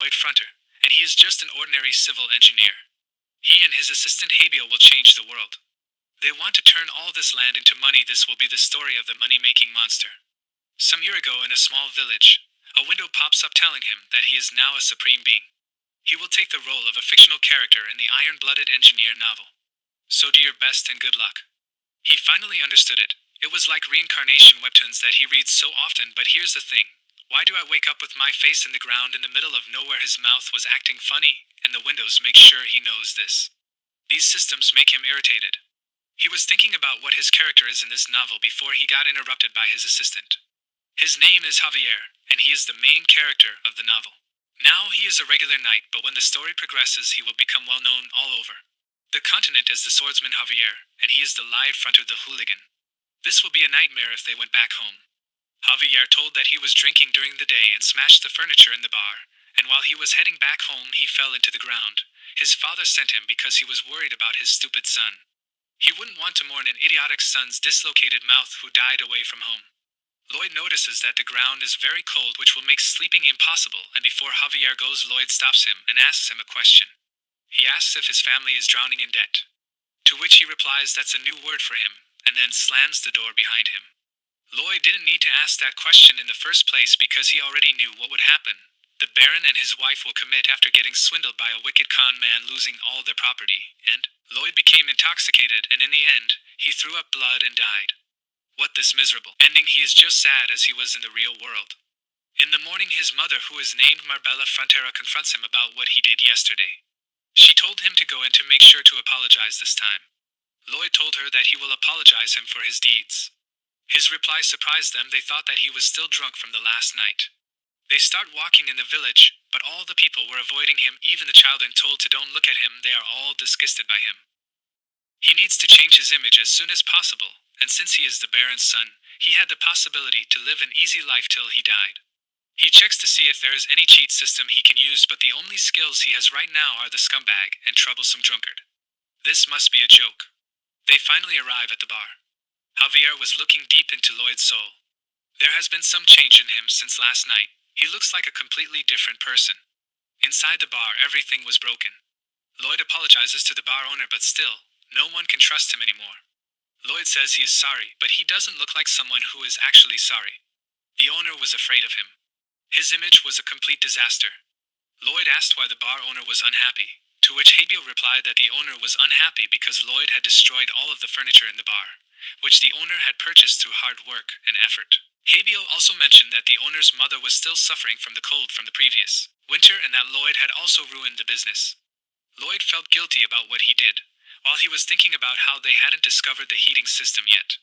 Lloyd Fronter, and he is just an ordinary civil engineer. He and his assistant Habiel will change the world. They want to turn all this land into money. This will be the story of the money-making monster. Some year ago in a small village, a window pops up telling him that he is now a supreme being. He will take the role of a fictional character in the Iron-Blooded Engineer novel. So do your best and good luck. He finally understood it. It was like reincarnation webtoons that he reads so often, but here's the thing. Why do I wake up with my face in the ground in the middle of nowhere? His mouth was acting funny, and the windows make sure he knows this. These systems make him irritated. He was thinking about what his character is in this novel before he got interrupted by his assistant. His name is Javier, and he is the main character of the novel. Now he is a regular knight, but when the story progresses he will become well known all over. The continent is the swordsman Javier, and he is the Lloyd Fronter the hooligan. This will be a nightmare if they went back home. Javier told that he was drinking during the day and smashed the furniture in the bar, and while he was heading back home he fell into the ground. His father sent him because he was worried about his stupid son. He wouldn't want to mourn an idiotic son's dislocated mouth who died away from home. Lloyd notices that the ground is very cold, which will make sleeping impossible, and before Javier goes, Lloyd stops him and asks him a question. He asks if his family is drowning in debt, to which he replies that's a new word for him, and then slams the door behind him. Lloyd didn't need to ask that question in the first place because he already knew what would happen. The Baron and his wife will commit after getting swindled by a wicked con man, losing all their property, and Lloyd became intoxicated, and in the end, he threw up blood and died. What this miserable ending? He is just sad as he was in the real world. In the morning his mother, who is named Marbella Frontera, confronts him about what he did yesterday. She told him to go in to make sure to apologize this time. Lloyd told her that he will apologize him for his deeds. His reply surprised them. They thought that he was still drunk from the last night. They start walking in the village, but all the people were avoiding him, even the children told to don't look at him. They are all disgusted by him. He needs to change his image as soon as possible, and since he is the Baron's son, he had the possibility to live an easy life till he died. He checks to see if there is any cheat system he can use, but the only skills he has right now are the scumbag and troublesome drunkard. This must be a joke. They finally arrive at the bar. Javier was looking deep into Lloyd's soul. There has been some change in him since last night. He looks like a completely different person. Inside the bar, everything was broken. Lloyd apologizes to the bar owner, but still, no one can trust him anymore. Lloyd says he is sorry, but he doesn't look like someone who is actually sorry. The owner was afraid of him. His image was a complete disaster. Lloyd asked why the bar owner was unhappy, to which Habiel replied that the owner was unhappy because Lloyd had destroyed all of the furniture in the bar, which the owner had purchased through hard work and effort. Habiel also mentioned that the owner's mother was still suffering from the cold from the previous winter and that Lloyd had also ruined the business. Lloyd felt guilty about what he did, while he was thinking about how they hadn't discovered the heating system yet.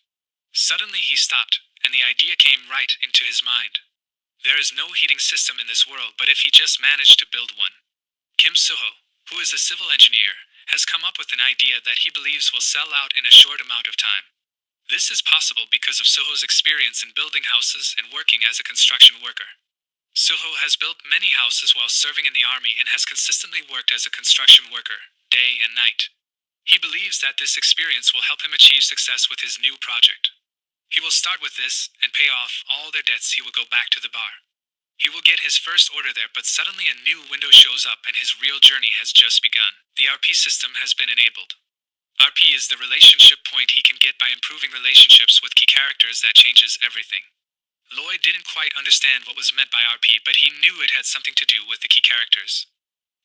Suddenly he stopped, and the idea came right into his mind. There is no heating system in this world, but if he just managed to build one. Kim Suho, who is a civil engineer, has come up with an idea that he believes will sell out in a short amount of time. This is possible because of Suho's experience in building houses and working as a construction worker. Suho has built many houses while serving in the army and has consistently worked as a construction worker, day and night. He believes that this experience will help him achieve success with his new project. He will start with this and pay off all their debts. He will go back to the bar. He will get his first order there, but suddenly a new window shows up and his real journey has just begun. The RP system has been enabled. RP is the relationship point he can get by improving relationships with key characters that changes everything. Lloyd didn't quite understand what was meant by RP, but he knew it had something to do with the key characters.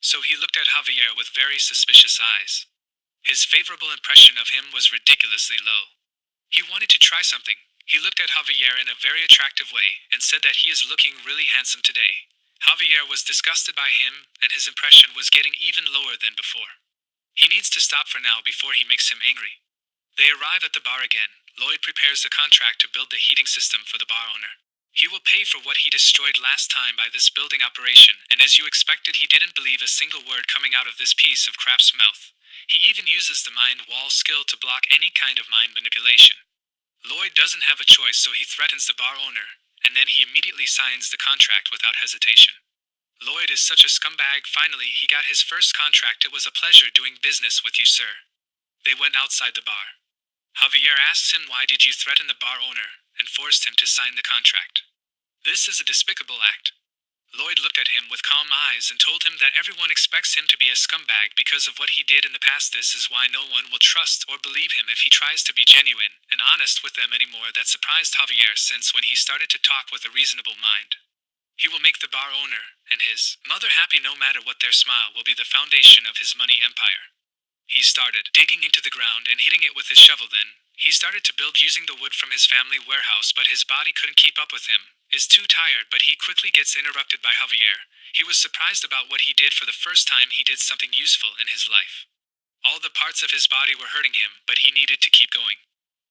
So he looked at Javier with very suspicious eyes. His favorable impression of him was ridiculously low. He wanted to try something. He looked at Javier in a very attractive way and said that he is looking really handsome today. Javier was disgusted by him, and his impression was getting even lower than before. He needs to stop for now before he makes him angry. They arrive at the bar again. Lloyd prepares the contract to build the heating system for the bar owner. He will pay for what he destroyed last time by this building operation, and as you expected, he didn't believe a single word coming out of this piece of crap's mouth. He even uses the mind wall skill to block any kind of mind manipulation. Lloyd doesn't have a choice, so he threatens the bar owner, and then he immediately signs the contract without hesitation. Lloyd is such a scumbag. Finally, he got his first contract. It was a pleasure doing business with you, sir. They went outside the bar. Javier asks him why did you threaten the bar owner, and forced him to sign the contract. This is a despicable act. Lloyd looked at him with calm eyes and told him that everyone expects him to be a scumbag because of what he did in the past. This is why no one will trust or believe him if he tries to be genuine and honest with them anymore. That surprised Javier, since when he started to talk with a reasonable mind, he will make the bar owner and his mother happy. No matter what, their smile will be the foundation of his money empire. He started digging into the ground and hitting it with his shovel. Then he started to build using the wood from his family warehouse, but his body couldn't keep up with him. Is too tired, but he quickly gets interrupted by Javier. He was surprised about what he did. For the first time, he did something useful in his life. All the parts of his body were hurting him, but he needed to keep going.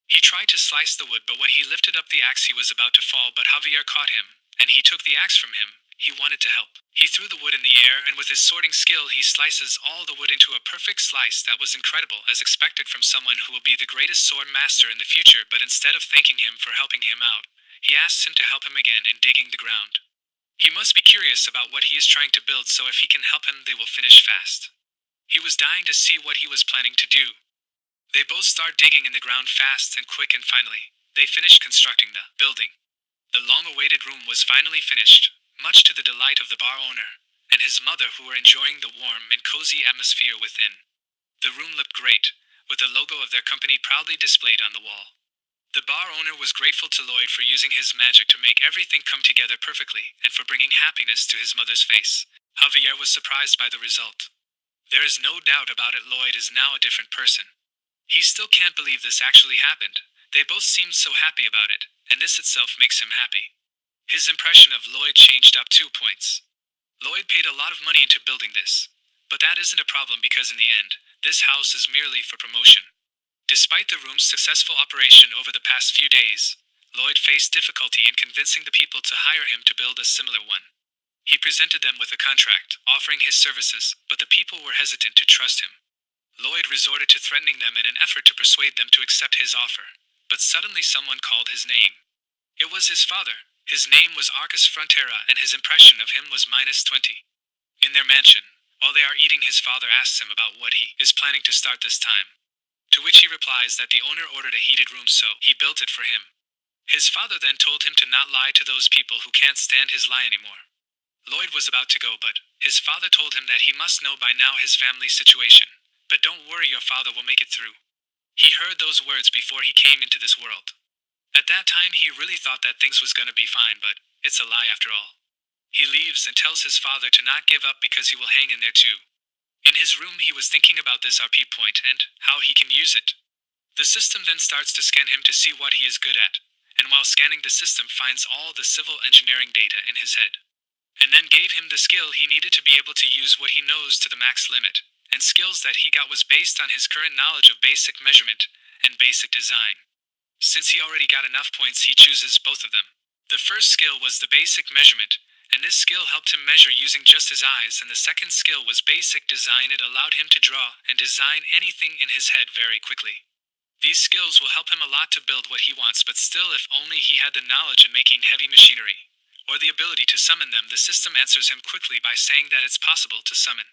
He tried to slice the wood, but when he lifted up the axe, he was about to fall, but Javier caught him, and he took the axe from him. He wanted to help. He threw the wood in the air, and with his sorting skill, he slices all the wood into a perfect slice that was incredible, as expected from someone who will be the greatest sword master in the future. But instead of thanking him for helping him out, he asks him to help him again in digging the ground. He must be curious about what he is trying to build, so if he can help him, they will finish fast. He was dying to see what he was planning to do. They both start digging in the ground fast and quick, and finally, they finished constructing the building. The long-awaited room was finally finished, much to the delight of the bar owner and his mother, who were enjoying the warm and cozy atmosphere within. The room looked great, with the logo of their company proudly displayed on the wall. The bar owner was grateful to Lloyd for using his magic to make everything come together perfectly and for bringing happiness to his mother's face. Javier was surprised by the result. There is no doubt about it, Lloyd is now a different person. He still can't believe this actually happened. They both seemed so happy about it, and this itself makes him happy. His impression of Lloyd changed up 2 points. Lloyd paid a lot of money into building this, but that isn't a problem because in the end, this house is merely for promotion. Despite the room's successful operation over the past few days, Lloyd faced difficulty in convincing the people to hire him to build a similar one. He presented them with a contract, offering his services, but the people were hesitant to trust him. Lloyd resorted to threatening them in an effort to persuade them to accept his offer, but suddenly someone called his name. It was his father. His name was Arcus Frontera, and his impression of him was -20. In their mansion, while they are eating, his father asks him about what he is planning to start this time. To which he replies that the owner ordered a heated room, so he built it for him. His father then told him to not lie to those people who can't stand his lie anymore. Lloyd was about to go, but his father told him that he must know by now his family's situation. But don't worry, your father will make it through. He heard those words before he came into this world. At that time, he really thought that things was gonna be fine, but it's a lie after all. He leaves and tells his father to not give up because he will hang in there too. In his room, he was thinking about this RP point and how he can use it. The system then starts to scan him to see what he is good at, and while scanning, the system finds all the civil engineering data in his head, and then gave him the skill he needed to be able to use what he knows to the max limit, and skills that he got was based on his current knowledge of basic measurement and basic design. Since he already got enough points, he chooses both of them. The first skill was the basic measurement, and this skill helped him measure using just his eyes, and the second skill was basic design. It allowed him to draw and design anything in his head very quickly. These skills will help him a lot to build what he wants, but still, if only he had the knowledge in making heavy machinery, or the ability to summon them. The system answers him quickly by saying that it's possible to summon.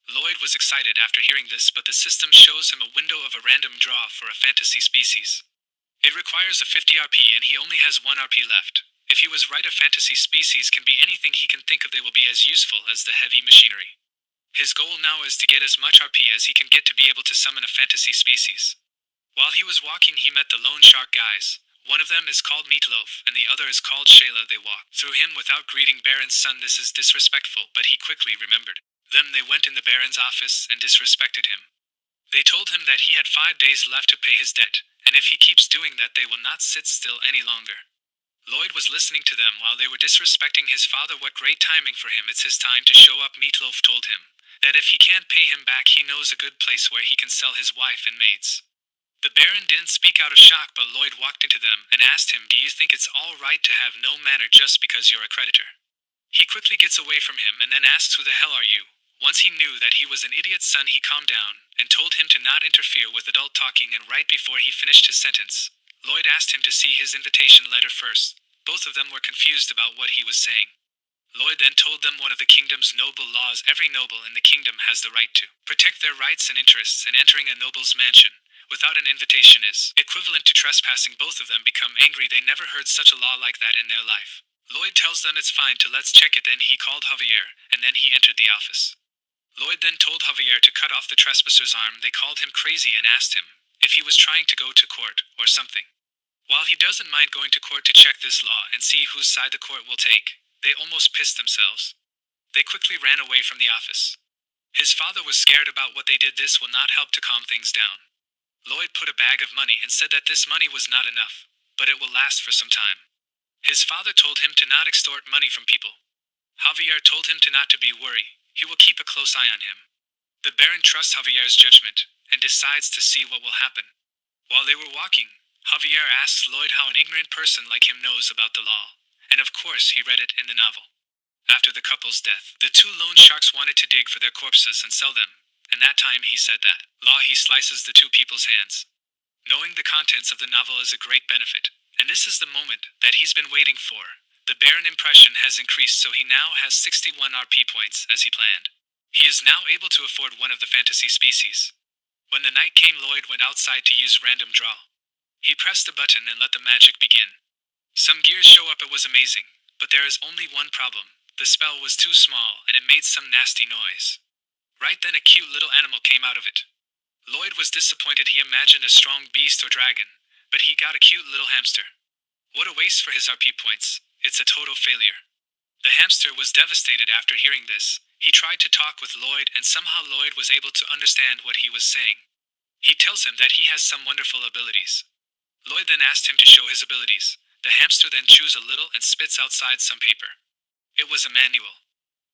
Lloyd was excited after hearing this, but the system shows him a window of a random draw for a fantasy species. It requires a 50 RP, and he only has 1 RP left. If he was right, a fantasy species can be anything he can think of. They will be as useful as the heavy machinery. His goal now is to get as much RP as he can get to be able to summon a fantasy species. While he was walking, he met the loan shark guys. One of them is called Meatloaf, and the other is called Shayla. They walked through him without greeting Baron's son. This is disrespectful, but he quickly remembered them. They went in the Baron's office and disrespected him. They told him that he had 5 days left to pay his debt, and if he keeps doing that, they will not sit still any longer. Lloyd was listening to them while they were disrespecting his father. What great timing for him. It's his time to show up. Meatloaf told him that if he can't pay him back, he knows a good place where he can sell his wife and maids. The Baron didn't speak out of shock, but Lloyd walked into them and asked him, "Do you think it's all right to have no manner just because you're a creditor?" He quickly gets away from him and then asks, "Who the hell are you?" Once he knew that he was an idiot's son, he calmed down and told him to not interfere with adult talking, and right before he finished his sentence, Lloyd asked him to see his invitation letter first. Both of them were confused about what he was saying. Lloyd then told them one of the kingdom's noble laws: every noble in the kingdom has the right to protect their rights and interests, and entering a noble's mansion without an invitation is equivalent to trespassing. Both of them become angry. They never heard such a law like that in their life. Lloyd tells them it's fine to let's check it. Then he called Javier, and then he entered the office. Lloyd then told Javier to cut off the trespasser's arm. They called him crazy and asked him if he was trying to go to court or something. While he doesn't mind going to court to check this law and see whose side the court will take, they almost pissed themselves. They quickly ran away from the office. His father was scared about what they did. This will not help to calm things down. Lloyd put a bag of money and said that this money was not enough, but it will last for some time. His father told him to not extort money from people. Javier told him to not to be worried. He will keep a close eye on him. The Baron trusts Javier's judgment and decides to see what will happen. While they were walking, Javier asks Lloyd how an ignorant person like him knows about the law, and of course he read it in the novel. After the couple's death, the two loan sharks wanted to dig for their corpses and sell them, and that time he said that law he slices the two people's hands. Knowing the contents of the novel is a great benefit, and this is the moment that he's been waiting for. The Baron impression has increased, so he now has 61 RP points as he planned. He is now able to afford one of the fantasy species. When the night came, Lloyd went outside to use random draw. He pressed the button and let the magic begin. Some gears show up. It was amazing, but there is only one problem. The spell was too small and it made some nasty noise. Right then a cute little animal came out of it. Lloyd was disappointed. He imagined a strong beast or dragon, but he got a cute little hamster. What a waste for his RP points. It's a total failure. The hamster was devastated after hearing this. He tried to talk with Lloyd and somehow Lloyd was able to understand what he was saying. He tells him that he has some wonderful abilities. Lloyd then asked him to show his abilities. The hamster then chews a little and spits outside some paper. It was a manual.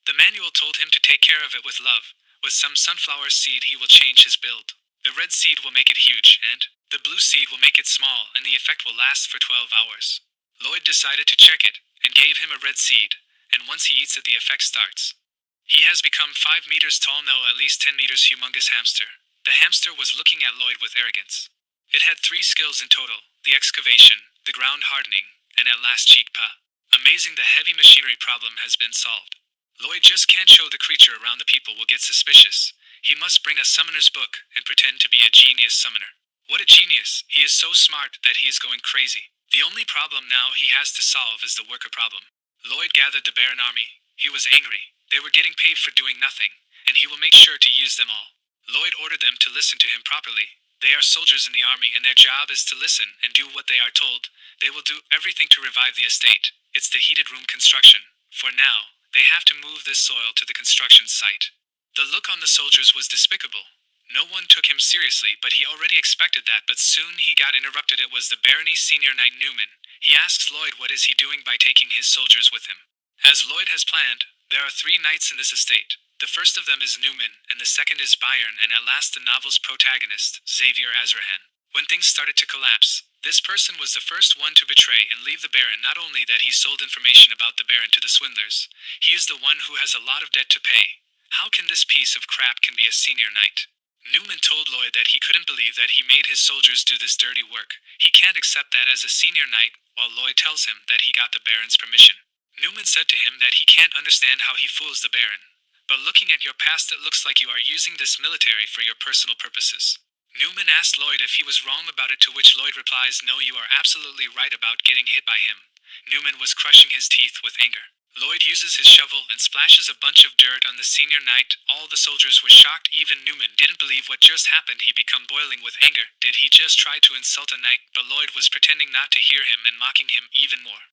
The manual told him to take care of it with love. With some sunflower seed he will change his build. The red seed will make it huge and the blue seed will make it small, and the effect will last for 12 hours. Lloyd decided to check it and gave him a red seed, and once he eats it the effect starts. He has become 5 meters tall, no, at least 10 meters, humongous hamster. The hamster was looking at Lloyd with arrogance. It had 3 skills in total: the excavation, the ground hardening, and at last cheek pa. Amazing, the heavy machinery problem has been solved. Lloyd just can't show the creature around. The people will get suspicious. He must bring a summoner's book and pretend to be a genius summoner. What a genius! He is so smart that he is going crazy. The only problem now he has to solve is the worker problem. Lloyd gathered the Baron army. He was angry. They were getting paid for doing nothing, and he will make sure to use them all. Lloyd ordered them to listen to him properly. They are soldiers in the army and their job is to listen and do what they are told. They will do everything to revive the estate. It's the heated room construction. For now, they have to move this soil to the construction site. The look on the soldiers was despicable. No one took him seriously, but he already expected that. But soon he got interrupted. It was the Barony's senior knight Newman. He asks Lloyd what is he doing by taking his soldiers with him. As Lloyd has planned, there are 3 knights in this estate. The first of them is Newman, and the second is Byron, and at last the novel's protagonist, Xavier Azrahan. When things started to collapse, this person was the first one to betray and leave the Baron. Not only that he sold information about the Baron to the swindlers, he is the one who has a lot of debt to pay. How can this piece of crap can be a senior knight? Newman told Lloyd that he couldn't believe that he made his soldiers do this dirty work. He can't accept that as a senior knight, while Lloyd tells him that he got the Baron's permission. Newman said to him that he can't understand how he fools the Baron. But looking at your past, it looks like you are using this military for your personal purposes. Newman asked Lloyd if he was wrong about it, to which Lloyd replies, no, you are absolutely right about getting hit by him. Newman was crushing his teeth with anger. Lloyd uses his shovel and splashes a bunch of dirt on the senior knight. All the soldiers were shocked. Even Newman didn't believe what just happened. He became boiling with anger. Did he just try to insult a knight? But Lloyd was pretending not to hear him and mocking him even more.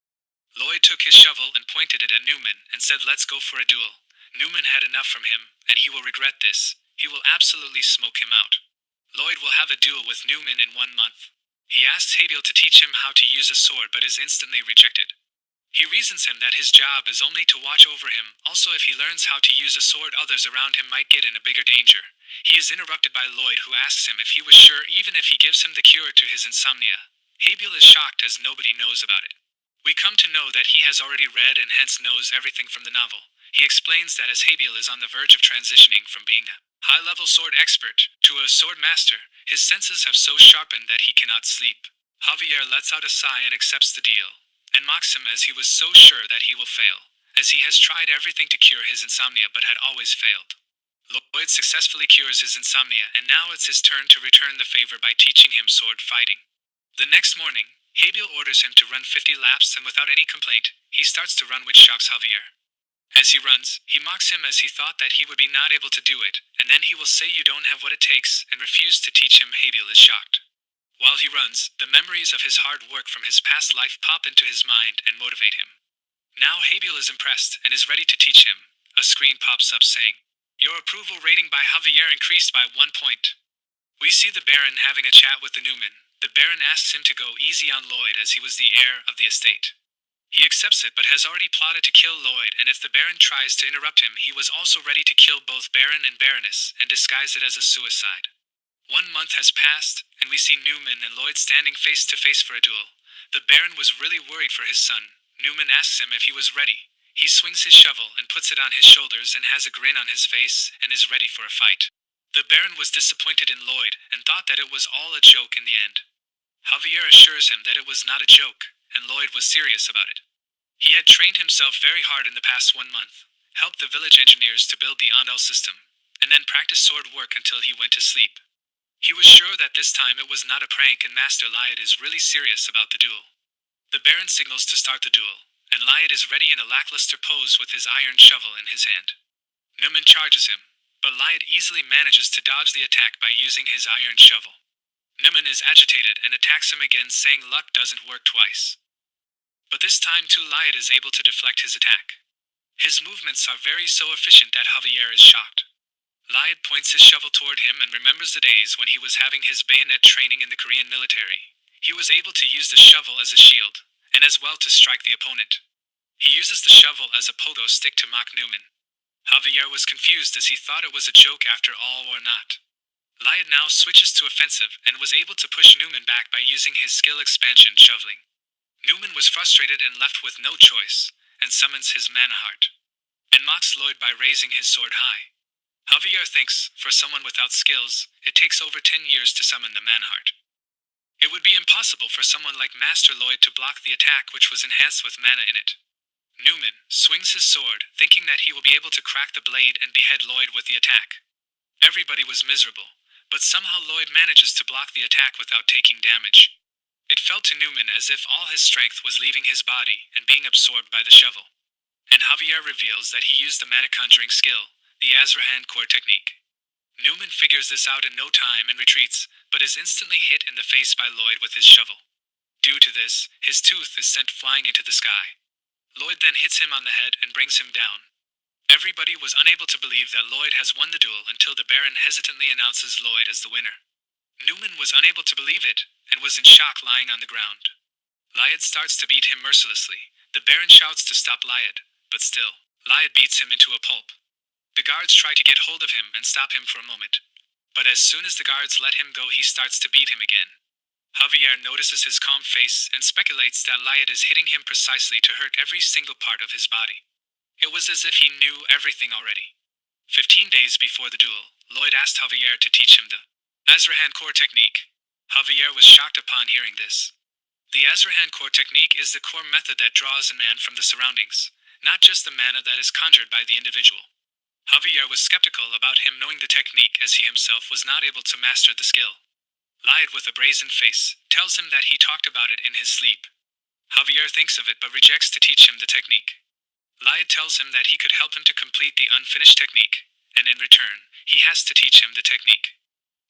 Lloyd took his shovel and pointed it at Newman and said, let's go for a duel. Newman had enough from him, and he will regret this. He will absolutely smoke him out. Lloyd will have a duel with Newman in 1 month. He asks Habil to teach him how to use a sword, but is instantly rejected. He reasons him that his job is only to watch over him. Also, if he learns how to use a sword, others around him might get in a bigger danger. He is interrupted by Lloyd, who asks him if he was sure even if he gives him the cure to his insomnia. Habil is shocked as nobody knows about it. We come to know that he has already read and hence knows everything from the novel. He explains that as Habil is on the verge of transitioning from being a high-level sword expert to a sword master, his senses have so sharpened that he cannot sleep. Javier lets out a sigh and accepts the deal, and mocks him as he was so sure that he will fail, as he has tried everything to cure his insomnia but had always failed. Lloyd successfully cures his insomnia, and now it's his turn to return the favor by teaching him sword fighting. The next morning, Habil orders him to run 50 laps, and without any complaint, he starts to run, which shocks Javier. As he runs, he mocks him as he thought that he would be not able to do it, and then he will say you don't have what it takes and refuse to teach him. Javier is shocked. While he runs, the memories of his hard work from his past life pop into his mind and motivate him. Now Javier is impressed and is ready to teach him. A screen pops up saying, "Your approval rating by Javier increased by 1 point." We see the Baron having a chat with the Newman. The Baron asks him to go easy on Lloyd as he was the heir of the estate. He accepts it but has already plotted to kill Lloyd, and if the Baron tries to interrupt him, he was also ready to kill both Baron and Baroness and disguise it as a suicide. 1 month has passed, and we see Newman and Lloyd standing face to face for a duel. The Baron was really worried for his son. Newman asks him if he was ready. He swings his shovel and puts it on his shoulders and has a grin on his face and is ready for a fight. The Baron was disappointed in Lloyd and thought that it was all a joke in the end. Javier assures him that it was not a joke, and Lloyd was serious about it. He had trained himself very hard in the past 1 month, helped the village engineers to build the Andal system, and then practiced sword work until he went to sleep. He was sure that this time it was not a prank and Master Lyad is really serious about the duel. The Baron signals to start the duel, and Lyad is ready in a lackluster pose with his iron shovel in his hand. Newman charges him, but Lyad easily manages to dodge the attack by using his iron shovel. Newman is agitated and attacks him again, saying luck doesn't work twice. But this time too Lyad is able to deflect his attack. His movements are very so efficient that Javier is shocked. Lyad points his shovel toward him and remembers the days when he was having his bayonet training in the Korean military. He was able to use the shovel as a shield, and as well to strike the opponent. He uses the shovel as a pogo stick to mock Newman. Javier was confused as he thought it was a joke after all or not. Lyad now switches to offensive and was able to push Newman back by using his skill expansion shoveling. Newman was frustrated and left with no choice, and summons his mana heart, and mocks Lloyd by raising his sword high. Javier thinks, for someone without skills, it takes over 10 years to summon the man heart. It would be impossible for someone like Master Lloyd to block the attack, which was enhanced with mana in it. Newman swings his sword, thinking that he will be able to crack the blade and behead Lloyd with the attack. Everybody was miserable, but somehow Lloyd manages to block the attack without taking damage. It felt to Newman as if all his strength was leaving his body and being absorbed by the shovel. And Javier reveals that he used the mana conjuring skill, the Azrahan core technique. Newman figures this out in no time and retreats, but is instantly hit in the face by Lloyd with his shovel. Due to this, his tooth is sent flying into the sky. Lloyd then hits him on the head and brings him down. Everybody was unable to believe that Lloyd has won the duel until the Baron hesitantly announces Lloyd as the winner. Newman was unable to believe it, and was in shock lying on the ground. Lyad starts to beat him mercilessly. The Baron shouts to stop Lyad, but still, Lyad beats him into a pulp. The guards try to get hold of him and stop him for a moment, but as soon as the guards let him go, he starts to beat him again. Javier notices his calm face and speculates that Lyad is hitting him precisely to hurt every single part of his body. It was as if he knew everything already. 15 days before the duel, Lloyd asked Javier to teach him the Azrahan core technique. Javier was shocked upon hearing this. The Azrahan core technique is the core method that draws a man from the surroundings, not just the mana that is conjured by the individual. Javier was skeptical about him knowing the technique as he himself was not able to master the skill. Lyad, with a brazen face, tells him that he talked about it in his sleep. Javier thinks of it but rejects to teach him the technique. Lyad tells him that he could help him to complete the unfinished technique, and in return, he has to teach him the technique.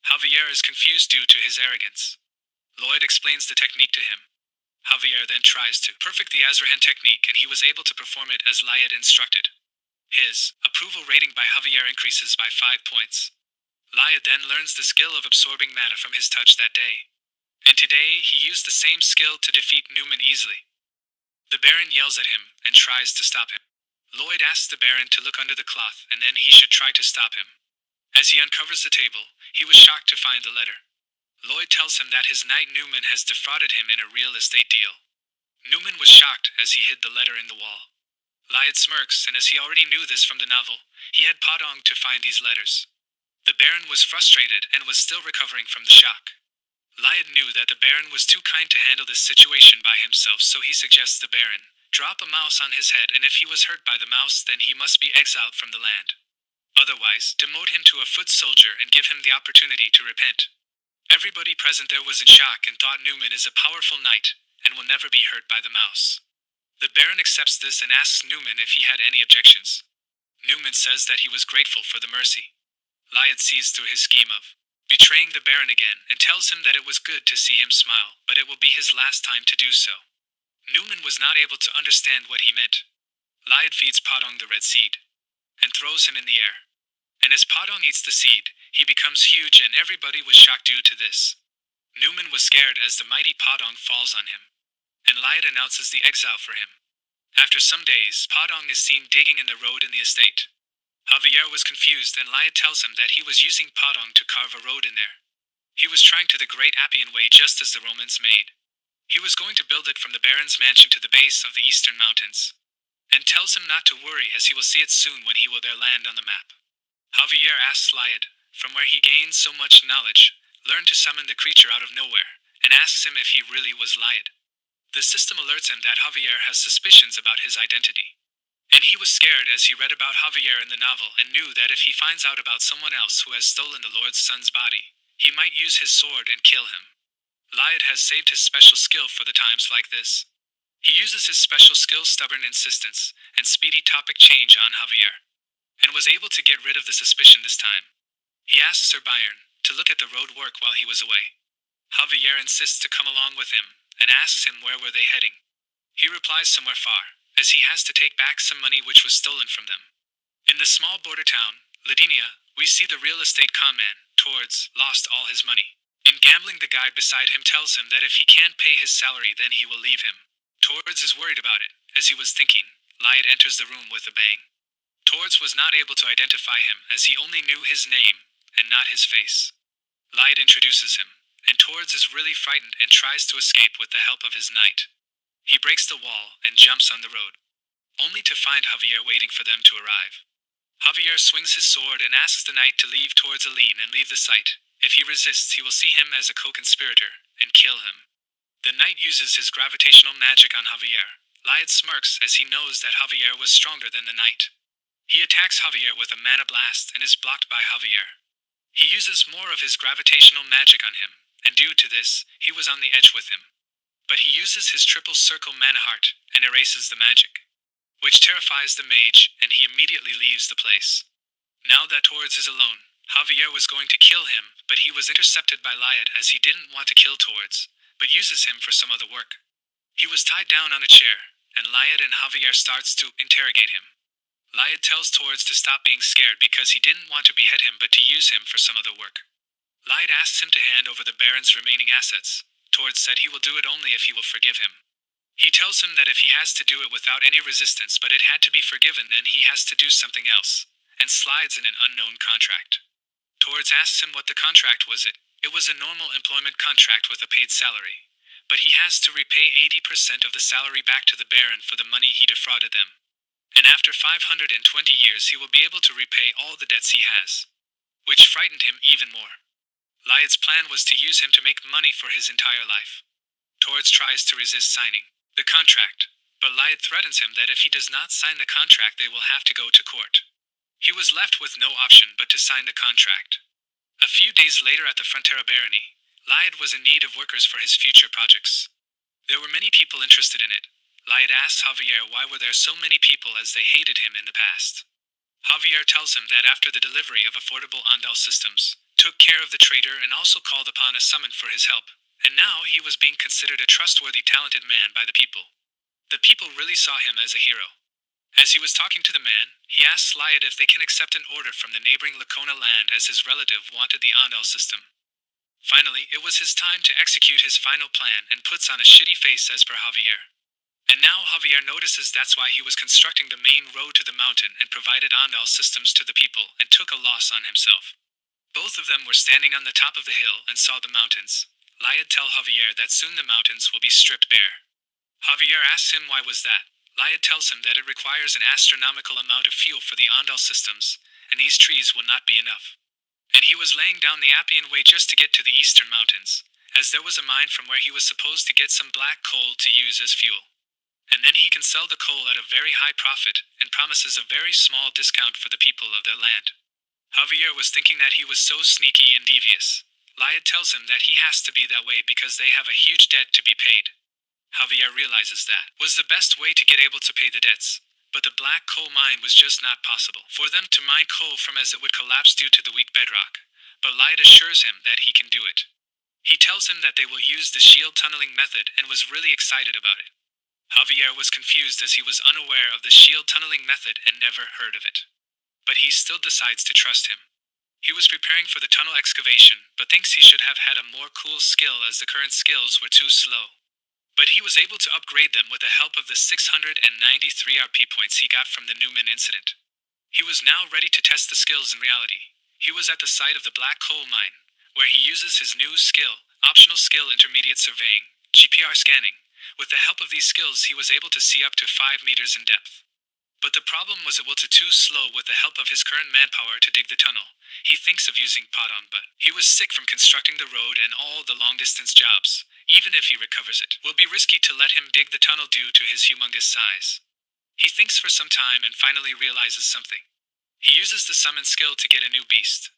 Javier is confused due to his arrogance. Lloyd explains the technique to him. Javier then tries to perfect the Azrahan technique, and he was able to perform it as Lyad instructed. His approval rating by Javier increases by 5 points. Lyad then learns the skill of absorbing mana from his touch that day. And today, he used the same skill to defeat Newman easily. The Baron yells at him and tries to stop him. Lloyd asks the Baron to look under the cloth and then he should try to stop him. As he uncovers the table, he was shocked to find the letter. Lloyd tells him that his knight Newman has defrauded him in a real estate deal. Newman was shocked as he hid the letter in the wall. Lyad smirks, and as he already knew this from the novel, he had Padong to find these letters. The Baron was frustrated and was still recovering from the shock. Lyad knew that the Baron was too kind to handle this situation by himself, so he suggests the Baron drop a mouse on his head, and if he was hurt by the mouse, then he must be exiled from the land. Otherwise, demote him to a foot soldier and give him the opportunity to repent. Everybody present there was in shock and thought Newman is a powerful knight and will never be hurt by the mouse. The Baron accepts this and asks Newman if he had any objections. Newman says that he was grateful for the mercy. Lyad sees through his scheme of betraying the Baron again and tells him that it was good to see him smile, but it will be his last time to do so. Newman was not able to understand what he meant. Lyad feeds Podong the red seed and throws him in the air. And as Podong eats the seed, he becomes huge and everybody was shocked due to this. Newman was scared as the mighty Podong falls on him, and Lyad announces the exile for him. After some days, Podong is seen digging in the road in the estate. Javier was confused and Lyad tells him that he was using Podong to carve a road in there. He was trying to the Great Appian Way just as the Romans made. He was going to build it from the Baron's mansion to the base of the eastern mountains, and tells him not to worry as he will see it soon when he will there land on the map. Javier asks Lyad, from where he gained so much knowledge, learned to summon the creature out of nowhere, and asks him if he really was Lyad. The system alerts him that Javier has suspicions about his identity. And he was scared as he read about Javier in the novel and knew that if he finds out about someone else who has stolen the Lord's son's body, he might use his sword and kill him. Lyad has saved his special skill for the times like this. He uses his special skill stubborn insistence and speedy topic change on Javier, and was able to get rid of the suspicion this time. He asks Sir Bayern to look at the road work while he was away. Javier insists to come along with him, and asks him where were they heading. He replies somewhere far, as he has to take back some money which was stolen from them. In the small border town, Ladinia, we see the real estate conman, Tords, lost all his money. In gambling, the guide beside him tells him that if he can't pay his salary then he will leave him. Tords is worried about it, as he was thinking. Lyad enters the room with a bang. Tords was not able to identify him as he only knew his name and not his face. Lyad introduces him, and Tords is really frightened and tries to escape with the help of his knight. He breaks the wall and jumps on the road, only to find Javier waiting for them to arrive. Javier swings his sword and asks the knight to leave Tords alone and leave the site. If he resists, he will see him as a co-conspirator and kill him. The knight uses his gravitational magic on Javier. Lyad smirks as he knows that Javier was stronger than the knight. He attacks Javier with a mana blast and is blocked by Javier. He uses more of his gravitational magic on him, and due to this, he was on the edge with him. But he uses his triple circle mana heart and erases the magic, which terrifies the mage, and he immediately leaves the place. Now that Tords is alone, Javier was going to kill him, but he was intercepted by Lyad as he didn't want to kill Tords, but uses him for some other work. He was tied down on a chair, and Lyad and Javier starts to interrogate him. Lyad tells Tords to stop being scared because he didn't want to behead him but to use him for some other work. Lyad asks him to hand over the Baron's remaining assets. Tords said he will do it only if he will forgive him. He tells him that if he has to do it without any resistance but it had to be forgiven then he has to do something else, and slides in an unknown contract. Tords asks him what the contract was. It was a normal employment contract with a paid salary, but he has to repay 80% of the salary back to the Baron for the money he defrauded them. And after 520 years he will be able to repay all the debts he has, which frightened him even more. Lyad's plan was to use him to make money for his entire life. Tords tries to resist signing the contract, but Lyad threatens him that if he does not sign the contract they will have to go to court. He was left with no option but to sign the contract. A few days later at the Frontera Barony, Lyad was in need of workers for his future projects. There were many people interested in it. Lyad asks Javier why were there so many people as they hated him in the past. Javier tells him that after the delivery of affordable Andal systems, took care of the traitor and also called upon a summon for his help, and now he was being considered a trustworthy, talented man by the people. The people really saw him as a hero. As he was talking to the man, he asks Lyad if they can accept an order from the neighboring Lacona land as his relative wanted the Andal system. Finally, it was his time to execute his final plan and puts on a shitty face as per Javier. And now Javier notices that's why he was constructing the main road to the mountain and provided Andal systems to the people and took a loss on himself. Both of them were standing on the top of the hill and saw the mountains. Lyad tells Javier that soon the mountains will be stripped bare. Javier asks him why was that. Lyad tells him that it requires an astronomical amount of fuel for the Andal systems, and these trees will not be enough. And he was laying down the Appian Way just to get to the eastern mountains, as there was a mine from where he was supposed to get some black coal to use as fuel. And then he can sell the coal at a very high profit and promises a very small discount for the people of their land. Javier was thinking that he was so sneaky and devious. Lyad tells him that he has to be that way because they have a huge debt to be paid. Javier realizes that was the best way to get able to pay the debts. But the black coal mine was just not possible for them to mine coal from, as it would collapse due to the weak bedrock. But Light assures him that he can do it. He tells him that they will use the shield tunneling method and was really excited about it. Javier was confused as he was unaware of the shield tunneling method and never heard of it. But he still decides to trust him. He was preparing for the tunnel excavation, but thinks he should have had a more cool skill as the current skills were too slow. But he was able to upgrade them with the help of the 693 RP points he got from the Newman incident. He was now ready to test the skills in reality. He was at the site of the black coal mine, where he uses his new skill, optional skill intermediate surveying, GPR scanning. With the help of these skills he was able to see up to 5 meters in depth. But the problem was it was too slow with the help of his current manpower to dig the tunnel. He thinks of using Podon, but he was sick from constructing the road and all the long-distance jobs. Even if he recovers it, will be risky to let him dig the tunnel due to his humongous size. He thinks for some time and finally realizes something. He uses the summon skill to get a new beast.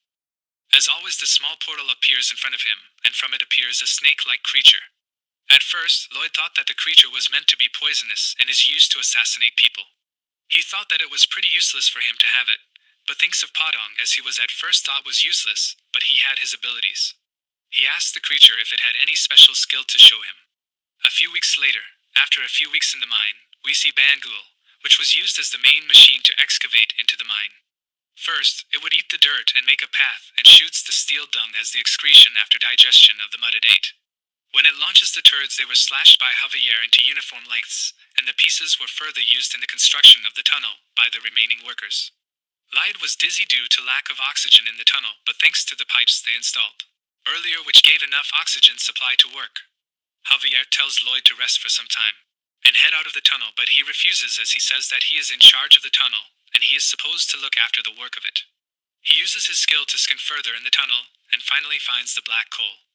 As always, the small portal appears in front of him, and from it appears a snake-like creature. At first, Lloyd thought that the creature was meant to be poisonous and is used to assassinate people. He thought that it was pretty useless for him to have it, but thinks of Podong as he was at first thought was useless, but he had his abilities. He asked the creature if it had any special skill to show him. A few weeks later, after a few weeks in the mine, we see Bangul, which was used as the main machine to excavate into the mine. First, it would eat the dirt and make a path and shoots the steel dung as the excretion after digestion of the mud it ate. When it launches the turds, they were slashed by Javier into uniform lengths, and the pieces were further used in the construction of the tunnel by the remaining workers. Lloyd was dizzy due to lack of oxygen in the tunnel, but thanks to the pipes they installed earlier, which gave enough oxygen supply to work. Javier tells Lloyd to rest for some time and head out of the tunnel, but he refuses as he says that he is in charge of the tunnel and he is supposed to look after the work of it. He uses his skill to scan further in the tunnel and finally finds the black coal.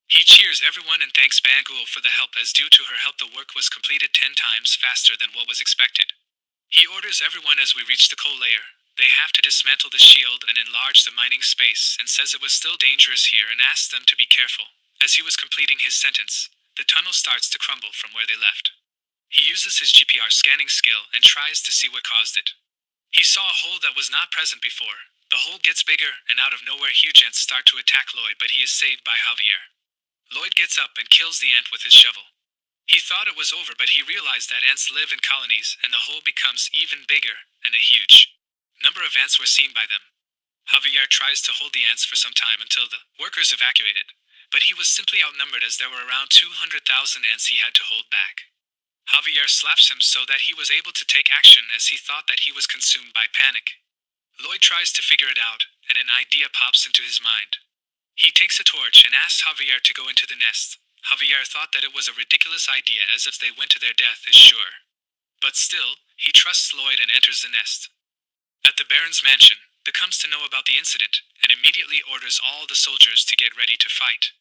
He cheers everyone and thanks Bangul for the help, as due to her help the work was completed 10 times faster than what was expected. He orders everyone as we reach the coal layer. They have to dismantle the shield and enlarge the mining space, and says it was still dangerous here and asks them to be careful. As he was completing his sentence, the tunnel starts to crumble from where they left. He uses his GPR scanning skill and tries to see what caused it. He saw a hole that was not present before. The hole gets bigger, and out of nowhere huge ants start to attack Lloyd, but he is saved by Javier. Lloyd gets up and kills the ant with his shovel. He thought it was over, but he realized that ants live in colonies, and the hole becomes even bigger, and a huge number of ants were seen by them. Javier tries to hold the ants for some time until the workers evacuated, but he was simply outnumbered as there were around 200,000 ants he had to hold back. Javier slaps him so that he was able to take action, as he thought that he was consumed by panic. Lloyd tries to figure it out, and an idea pops into his mind. He takes a torch and asks Javier to go into the nest. Javier thought that it was a ridiculous idea, as if they went to their death is sure. But still, he trusts Lloyd and enters the nest. At the Baron's mansion, he comes to know about the incident, and immediately orders all the soldiers to get ready to fight.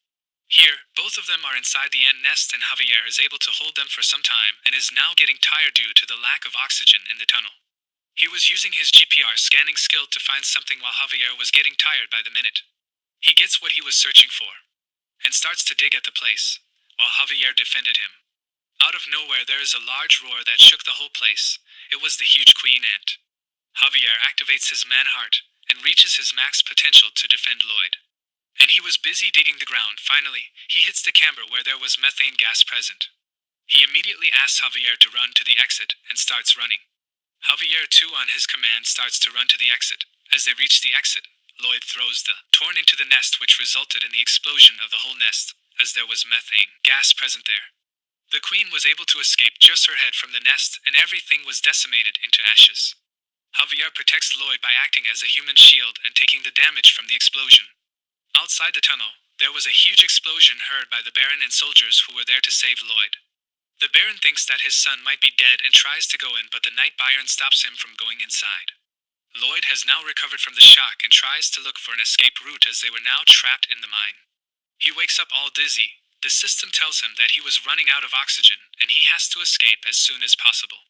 Here, both of them are inside the ant nest, and Javier is able to hold them for some time and is now getting tired due to the lack of oxygen in the tunnel. He was using his GPR scanning skill to find something while Javier was getting tired by the minute. He gets what he was searching for and starts to dig at the place, while Javier defended him. Out of nowhere there is a large roar that shook the whole place. It was the huge queen ant. Javier activates his man-heart and reaches his max potential to defend Lloyd. And he was busy digging the ground. Finally, he hits the camber where there was methane gas present. He immediately asks Javier to run to the exit and starts running. Javier, too, on his command, starts to run to the exit. As they reach the exit, Lloyd throws the torn into the nest, which resulted in the explosion of the whole nest, as there was methane gas present there. The queen was able to escape just her head from the nest, and everything was decimated into ashes. Javier protects Lloyd by acting as a human shield and taking the damage from the explosion. Outside the tunnel, there was a huge explosion heard by the Baron and soldiers who were there to save Lloyd. The Baron thinks that his son might be dead and tries to go in, but the Knight Byron stops him from going inside. Lloyd has now recovered from the shock and tries to look for an escape route, as they were now trapped in the mine. He wakes up all dizzy. The system tells him that he was running out of oxygen and he has to escape as soon as possible.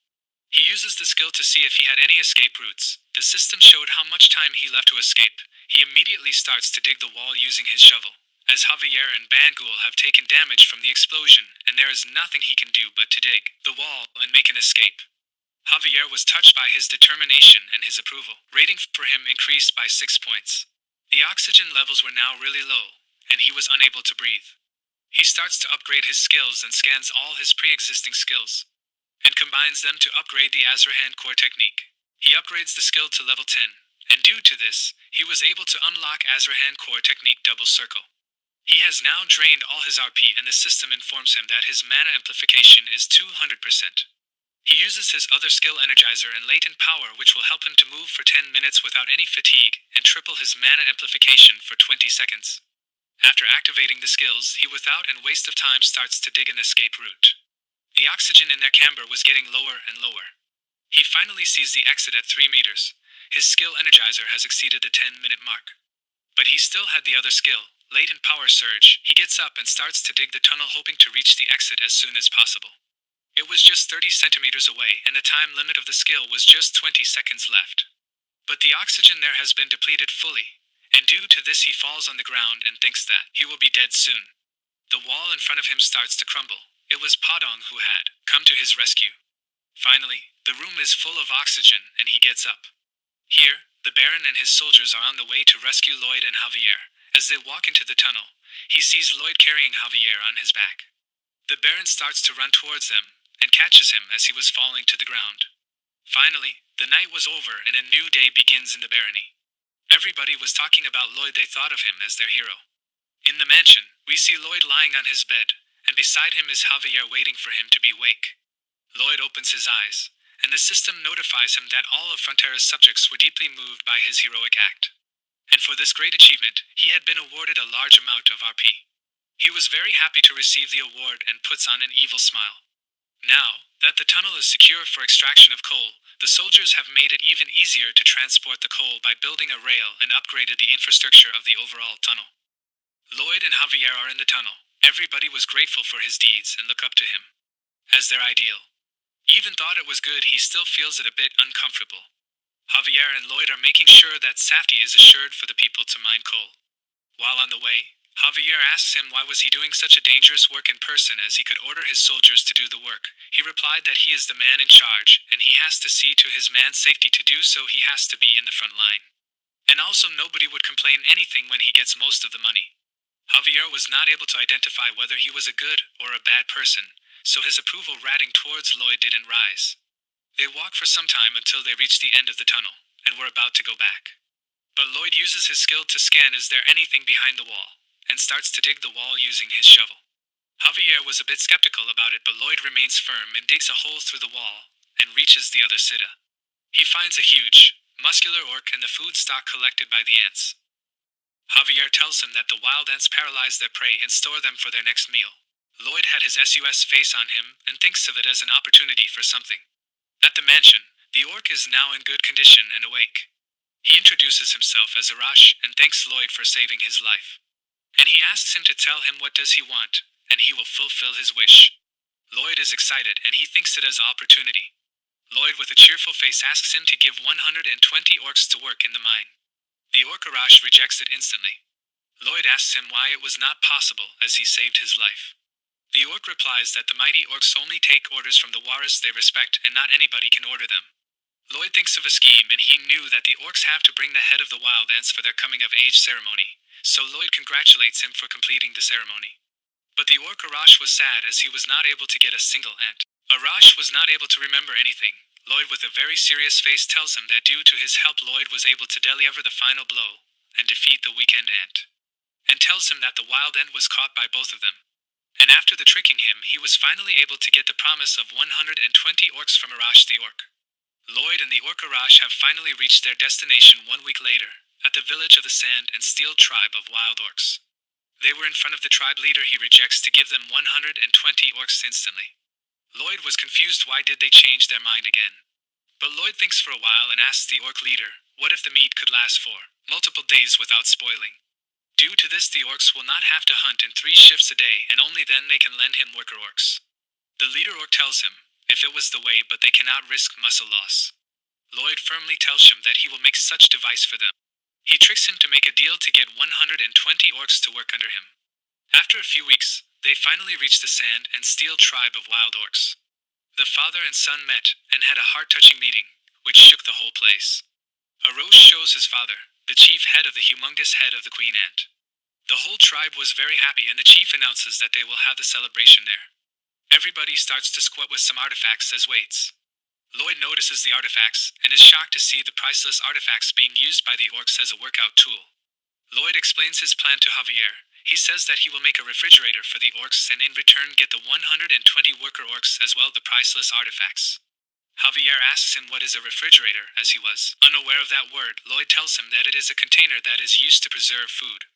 He uses the skill to see if he had any escape routes. The system showed how much time he left to escape. He immediately starts to dig the wall using his shovel. as Javier and Bangul have taken damage from the explosion, and there is nothing he can do but to dig the wall and make an escape. Javier was touched by his determination and his approval. Rating for him increased by 6 points. The oxygen levels were now really low, and he was unable to breathe. He starts to upgrade his skills and scans all his pre-existing skills, and combines them to upgrade the Azrahan core technique. He upgrades the skill to level 10, and due to this, he was able to unlock Azrahan core technique double circle. He has now drained all his RP and the system informs him that his mana amplification is 200%. He uses his other skill Energizer and Latent Power which will help him to move for 10 minutes without any fatigue and triple his mana amplification for 20 seconds. After activating the skills, he without and waste of time starts to dig an escape route. The oxygen in their camber was getting lower and lower. He finally sees the exit at 3 meters. His skill Energizer has exceeded the 10-minute mark. But he still had the other skill, Latent Power Surge. He gets up and starts to dig the tunnel hoping to reach the exit as soon as possible. It was just 30 centimeters away and the time limit of the skill was just 20 seconds left. But the oxygen there has been depleted fully, and due to this he falls on the ground and thinks that he will be dead soon. The wall in front of him starts to crumble. It was Padong who had come to his rescue. Finally, the room is full of oxygen and he gets up. Here, the Baron and his soldiers are on the way to rescue Lloyd and Javier. As they walk into the tunnel, he sees Lloyd carrying Javier on his back. The Baron starts to run towards them and catches him as he was falling to the ground. Finally, the night was over and a new day begins in the barony. Everybody was talking about Lloyd. They thought of him as their hero. In the mansion, we see Lloyd lying on his bed, and beside him is Javier waiting for him to be awake. Lloyd opens his eyes, and the system notifies him that all of Frontera's subjects were deeply moved by his heroic act. And for this great achievement, he had been awarded a large amount of RP. He was very happy to receive the award and puts on an evil smile. Now that the tunnel is secure for extraction of coal, the soldiers have made it even easier to transport the coal by building a rail and upgraded the infrastructure of the overall tunnel. Lloyd and Javier are in the tunnel. Everybody was grateful for his deeds and look up to him as their ideal. Even thought it was good, he still feels it a bit uncomfortable. Javier and Lloyd are making sure that safety is assured for the people to mine coal. While on the way, Javier asks him why was he doing such a dangerous work in person as he could order his soldiers to do the work. He replied that he is the man in charge, and he has to see to his man's safety. To do so he has to be in the front line. And also nobody would complain anything when he gets most of the money. Javier was not able to identify whether he was a good or a bad person, so his approval rating towards Lloyd didn't rise. They walk for some time until they reach the end of the tunnel, and were about to go back. But Lloyd uses his skill to scan is there anything behind the wall, and starts to dig the wall using his shovel. Javier was a bit skeptical about it, but Lloyd remains firm and digs a hole through the wall, and reaches the other side. He finds a huge, muscular orc and the food stock collected by the ants. Javier tells him that the wild ants paralyze their prey and store them for their next meal. Lloyd had his SUS face on him and thinks of it as an opportunity for something. At the mansion, the orc is now in good condition and awake. He introduces himself as Arash and thanks Lloyd for saving his life. And he asks him to tell him what does he want, and he will fulfill his wish. Lloyd is excited and he thinks it as an opportunity. Lloyd with a cheerful face asks him to give 120 orcs to work in the mine. The orc Arash rejects it instantly. Lloyd asks him why it was not possible as he saved his life. The orc replies that the mighty orcs only take orders from the Waris they respect and not anybody can order them. Lloyd thinks of a scheme and he knew that the orcs have to bring the head of the wild ants for their coming of age ceremony, so Lloyd congratulates him for completing the ceremony. But the orc Arash was sad as he was not able to get a single ant. Arash was not able to remember anything. Lloyd with a very serious face tells him that due to his help Lloyd was able to deliver the final blow and defeat the weekend ant. And tells him that the wild ant was caught by both of them. And after the tricking him, he was finally able to get the promise of 120 orcs from Arash the orc. Lloyd and the orc Arash have finally reached their destination 1 week later, at the village of the Sand and Steel tribe of wild orcs. They were in front of the tribe leader. He rejects to give them 120 orcs instantly. Lloyd was confused why did they change their mind again. But Lloyd thinks for a while and asks the orc leader, what if the meat could last for multiple days without spoiling? Due to this the orcs will not have to hunt in 3 shifts a day and only then they can lend him worker orcs. The leader orc tells him, if it was the way but they cannot risk muscle loss. Lloyd firmly tells him that he will make such device for them. He tricks him to make a deal to get 120 orcs to work under him. After a few weeks, they finally reached the sand and steel tribe of wild orcs. The father and son met and had a heart-touching meeting, which shook the whole place. A roast shows his father, the chief head of the humongous head of the queen ant. The whole tribe was very happy and the chief announces that they will have the celebration there. Everybody starts to squat with some artifacts as weights. Lloyd notices the artifacts and is shocked to see the priceless artifacts being used by the orcs as a workout tool. Lloyd explains his plan to Javier. He says that he will make a refrigerator for the orcs and in return get the 120 worker orcs as well the priceless artifacts. Javier asks him what is a refrigerator, as he was unaware of that word. Lloyd tells him that it is a container that is used to preserve food.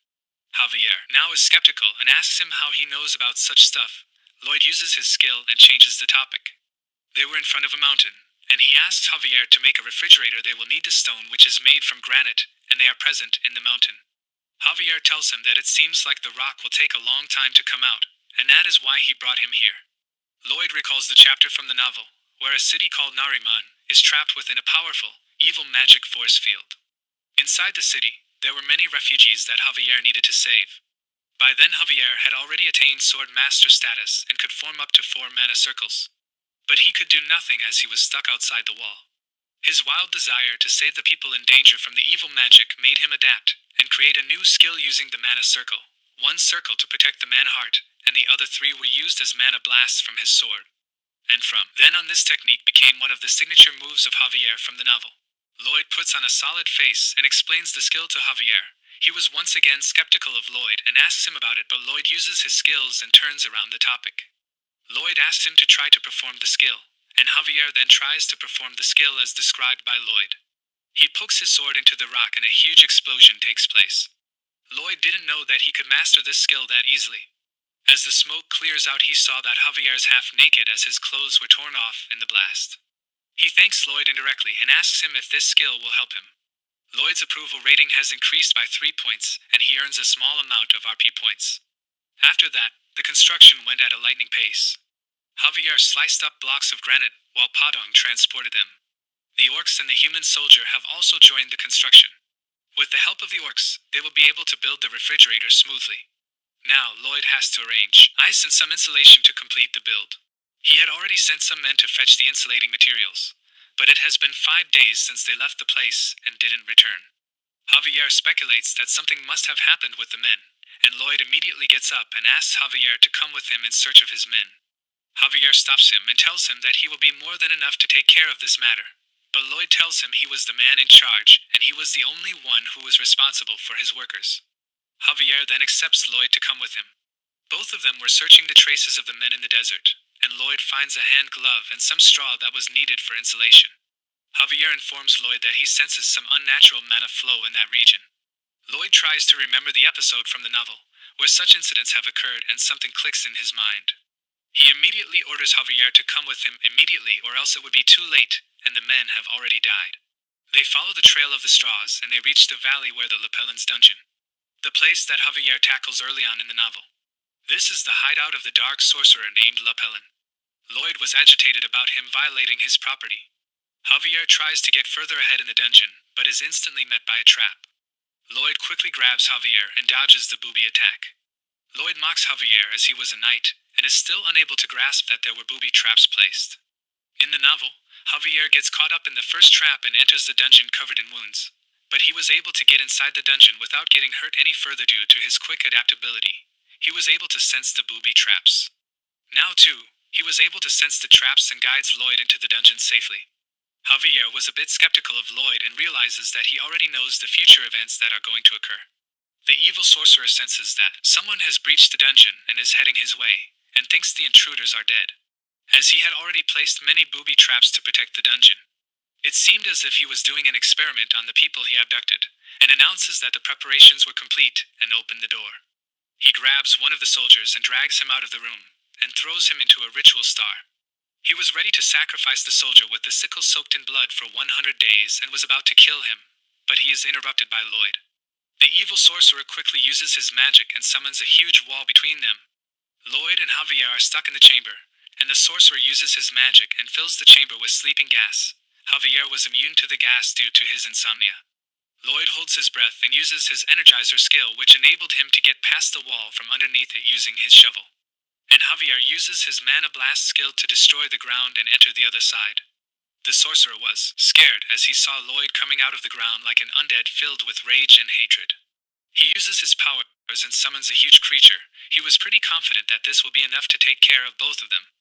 Javier now is skeptical and asks him how he knows about such stuff. Lloyd uses his skill and changes the topic. They were in front of a mountain, and he asks Javier to make a refrigerator. They will need the stone which is made from granite, and they are present in the mountain. Javier tells him that it seems like the rock will take a long time to come out, and that is why he brought him here. Lloyd recalls the chapter from the novel, where a city called Nariman is trapped within a powerful, evil magic force field. Inside the city, there were many refugees that Javier needed to save. By then Javier had already attained sword master status and could form up to 4 mana circles. But he could do nothing as he was stuck outside the wall. His wild desire to save the people in danger from the evil magic made him adapt and create a new skill using the mana circle. 1 circle to protect the man heart, and the other 3 were used as mana blasts from his sword. And from then on this technique became one of the signature moves of Javier from the novel. Lloyd puts on a solid face and explains the skill to Javier. He was once again skeptical of Lloyd and asks him about it, but Lloyd uses his skills and turns around the topic. Lloyd asks him to try to perform the skill, and Javier then tries to perform the skill as described by Lloyd. He pokes his sword into the rock and a huge explosion takes place. Lloyd didn't know that he could master this skill that easily. As the smoke clears out, he saw that Javier is half naked as his clothes were torn off in the blast. He thanks Lloyd indirectly and asks him if this skill will help him. Lloyd's approval rating has increased by 3 points, and he earns a small amount of RP points. After that, the construction went at a lightning pace. Javier sliced up blocks of granite, while Padong transported them. The orcs and the human soldier have also joined the construction. With the help of the orcs, they will be able to build the refrigerator smoothly. Now, Lloyd has to arrange ice and some insulation to complete the build. He had already sent some men to fetch the insulating materials, but it has been 5 days since they left the place and didn't return. Javier speculates that something must have happened with the men, and Lloyd immediately gets up and asks Javier to come with him in search of his men. Javier stops him and tells him that he will be more than enough to take care of this matter, but Lloyd tells him he was the man in charge and he was the only one who was responsible for his workers. Javier then accepts Lloyd to come with him. Both of them were searching the traces of the men in the desert, and Lloyd finds a hand glove and some straw that was needed for insulation. Javier informs Lloyd that he senses some unnatural mana flow in that region. Lloyd tries to remember the episode from the novel, where such incidents have occurred, and something clicks in his mind. He immediately orders Javier to come with him immediately, or else it would be too late, and the men have already died. They follow the trail of the straws, and they reach the valley where the Lapellin's dungeon. The place that Javier tackles early on in the novel. This is the hideout of the dark sorcerer named Lapellin. Lloyd was agitated about him violating his property. Javier tries to get further ahead in the dungeon, but is instantly met by a trap. Lloyd quickly grabs Javier and dodges the booby attack. Lloyd mocks Javier as he was a knight, and is still unable to grasp that there were booby traps placed. In the novel, Javier gets caught up in the first trap and enters the dungeon covered in wounds, but he was able to get inside the dungeon without getting hurt any further due to his quick adaptability. He was able to sense the booby traps. Now too, he was able to sense the traps and guides Lloyd into the dungeon safely. Javier was a bit skeptical of Lloyd and realizes that he already knows the future events that are going to occur. The evil sorcerer senses that someone has breached the dungeon and is heading his way, and thinks the intruders are dead, as he had already placed many booby traps to protect the dungeon. It seemed as if he was doing an experiment on the people he abducted, and announces that the preparations were complete and opened the door. He grabs one of the soldiers and drags him out of the room, and throws him into a ritual star. He was ready to sacrifice the soldier with the sickle soaked in blood for 100 days and was about to kill him, but he is interrupted by Lloyd. The evil sorcerer quickly uses his magic and summons a huge wall between them. Lloyd and Javier are stuck in the chamber, and the sorcerer uses his magic and fills the chamber with sleeping gas. Javier was immune to the gas due to his insomnia. Lloyd holds his breath and uses his energizer skill, which enabled him to get past the wall from underneath it using his shovel. And Javier uses his mana blast skill to destroy the ground and enter the other side. The sorcerer was scared as he saw Lloyd coming out of the ground like an undead filled with rage and hatred. He uses his powers and summons a huge creature. He was pretty confident that this will be enough to take care of both of them.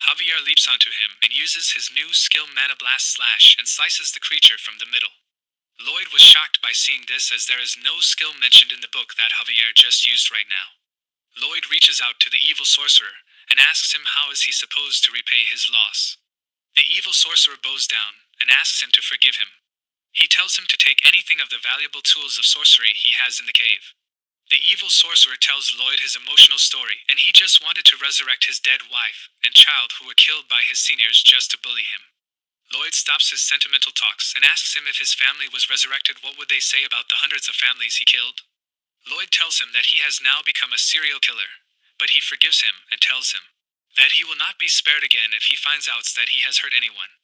Javier leaps onto him and uses his new skill Mana Blast Slash and slices the creature from the middle. Lloyd was shocked by seeing this, as there is no skill mentioned in the book that Javier just used right now. Lloyd reaches out to the evil sorcerer and asks him how is he supposed to repay his loss. The evil sorcerer bows down and asks him to forgive him. He tells him to take anything of the valuable tools of sorcery he has in the cave. The evil sorcerer tells Lloyd his emotional story, and he just wanted to resurrect his dead wife and child who were killed by his seniors just to bully him. Lloyd stops his sentimental talks and asks him if his family was resurrected, what would they say about the hundreds of families he killed? Lloyd tells him that he has now become a serial killer, but he forgives him and tells him that he will not be spared again if he finds out that he has hurt anyone.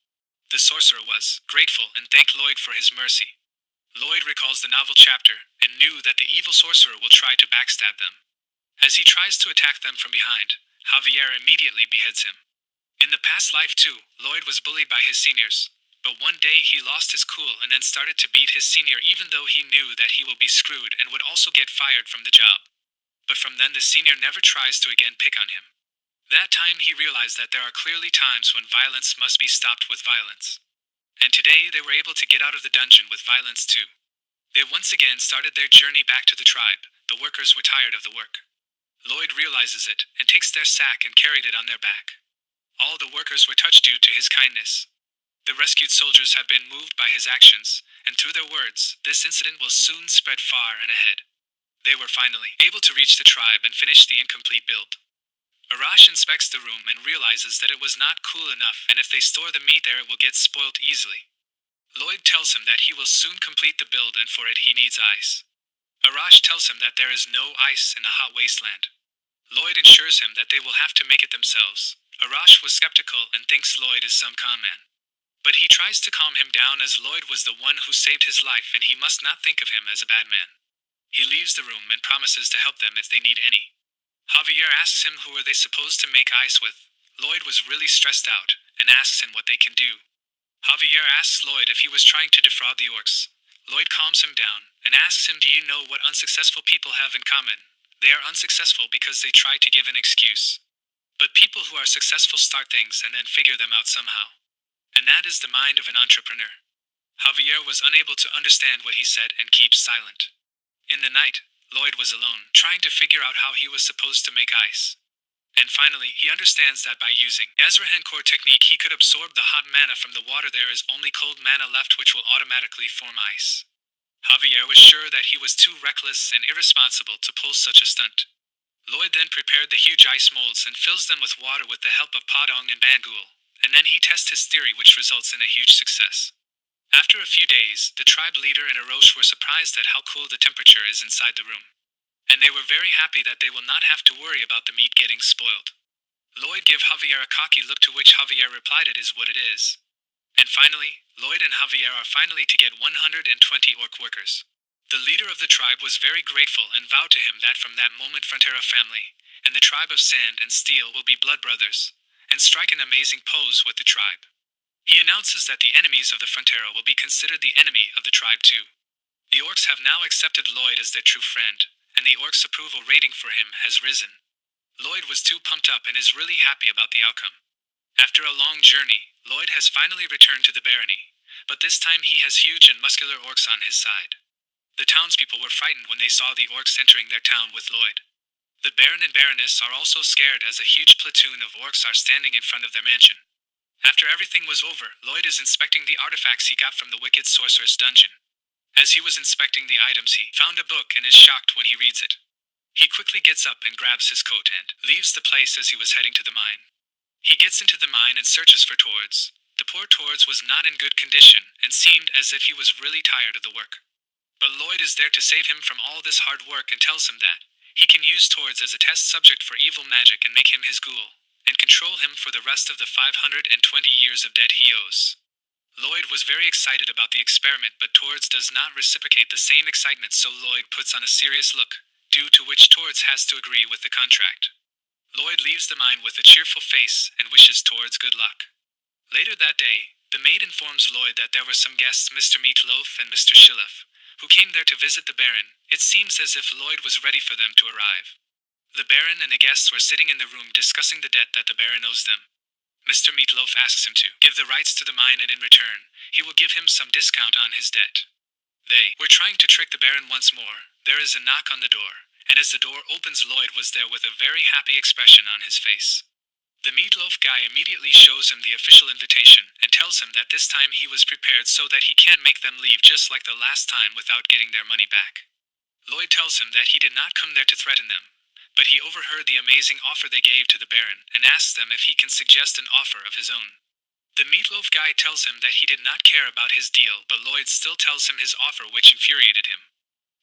The sorcerer was grateful and thanked Lloyd for his mercy. Lloyd recalls the novel chapter and knew that the evil sorcerer will try to backstab them. As he tries to attack them from behind, Javier immediately beheads him. In the past life too, Lloyd was bullied by his seniors, but one day he lost his cool and then started to beat his senior, even though he knew that he will be screwed and would also get fired from the job. But from then the senior never tries to again pick on him. That time he realized that there are clearly times when violence must be stopped with violence. And today they were able to get out of the dungeon with violence too. They once again started their journey back to the tribe. The workers were tired of the work. Lloyd realizes it and takes their sack and carried it on their back. All the workers were touched due to his kindness. The rescued soldiers have been moved by his actions, and through their words, this incident will soon spread far and ahead. They were finally able to reach the tribe and finish the incomplete build. Arash inspects the room and realizes that it was not cool enough, and if they store the meat there it will get spoiled easily. Lloyd tells him that he will soon complete the build and for it he needs ice. Arash tells him that there is no ice in the hot wasteland. Lloyd assures him that they will have to make it themselves. Arash was skeptical and thinks Lloyd is some con man. But he tries to calm him down, as Lloyd was the one who saved his life and he must not think of him as a bad man. He leaves the room and promises to help them if they need any. Javier asks him who are they supposed to make ice with. Lloyd was really stressed out and asks him what they can do. Javier asks Lloyd if he was trying to defraud the orcs. Lloyd calms him down and asks him, do you know what unsuccessful people have in common? They are unsuccessful because they try to give an excuse. But people who are successful start things and then figure them out somehow. And that is the mind of an entrepreneur. Javier was unable to understand what he said and keeps silent. In the night, Lloyd was alone, trying to figure out how he was supposed to make ice. And finally, he understands that by using Yazrahan core technique he could absorb the hot mana from the water. There is only cold mana left, which will automatically form ice. Javier was sure that he was too reckless and irresponsible to pull such a stunt. Lloyd then prepared the huge ice molds and fills them with water with the help of Padong and Bangul, and then he tests his theory, which results in a huge success. After a few days, the tribe leader and Arosh were surprised at how cool the temperature is inside the room. And they were very happy that they will not have to worry about the meat getting spoiled. Lloyd gave Javier a cocky look, to which Javier replied, it is what it is. And finally, Lloyd and Javier are finally to get 120 orc workers. The leader of the tribe was very grateful and vowed to him that from that moment Frontera family and the tribe of Sand and Steel will be blood brothers, and strike an amazing pose with the tribe. He announces that the enemies of the Frontera will be considered the enemy of the tribe too. The orcs have now accepted Lloyd as their true friend, and the orcs' approval rating for him has risen. Lloyd was too pumped up and is really happy about the outcome. After a long journey, Lloyd has finally returned to the barony, but this time he has huge and muscular orcs on his side. The townspeople were frightened when they saw the orcs entering their town with Lloyd. The Baron and Baroness are also scared as a huge platoon of orcs are standing in front of their mansion. After everything was over, Lloyd is inspecting the artifacts he got from the wicked sorcerer's dungeon. As he was inspecting the items, he found a book and is shocked when he reads it. He quickly gets up and grabs his coat and leaves the place as he was heading to the mine. He gets into the mine and searches for Tords. The poor Tords was not in good condition and seemed as if he was really tired of the work. But Lloyd is there to save him from all this hard work and tells him that he can use Tords as a test subject for evil magic and make him his ghoul, and control him for the rest of the 520 years of dead he owes. Lloyd was very excited about the experiment, but Tords does not reciprocate the same excitement, so Lloyd puts on a serious look, due to which Tords has to agree with the contract. Lloyd leaves the mine with a cheerful face and wishes Tords good luck. Later that day, the maid informs Lloyd that there were some guests, Mr. Meatloaf and Mr. Shillef, who came there to visit the Baron. It seems as if Lloyd was ready for them to arrive. The Baron and the guests were sitting in the room discussing the debt that the Baron owes them. Mr. Meatloaf asks him to give the rights to the mine, and in return, he will give him some discount on his debt. They were trying to trick the Baron once more. There is a knock on the door, and as the door opens, Lloyd was there with a very happy expression on his face. The Meatloaf guy immediately shows him the official invitation and tells him that this time he was prepared so that he can't make them leave just like the last time without getting their money back. Lloyd tells him that he did not come there to threaten them, but he overheard the amazing offer they gave to the Baron and asks them if he can suggest an offer of his own. The Meatloaf guy tells him that he did not care about his deal, but Lloyd still tells him his offer, which infuriated him.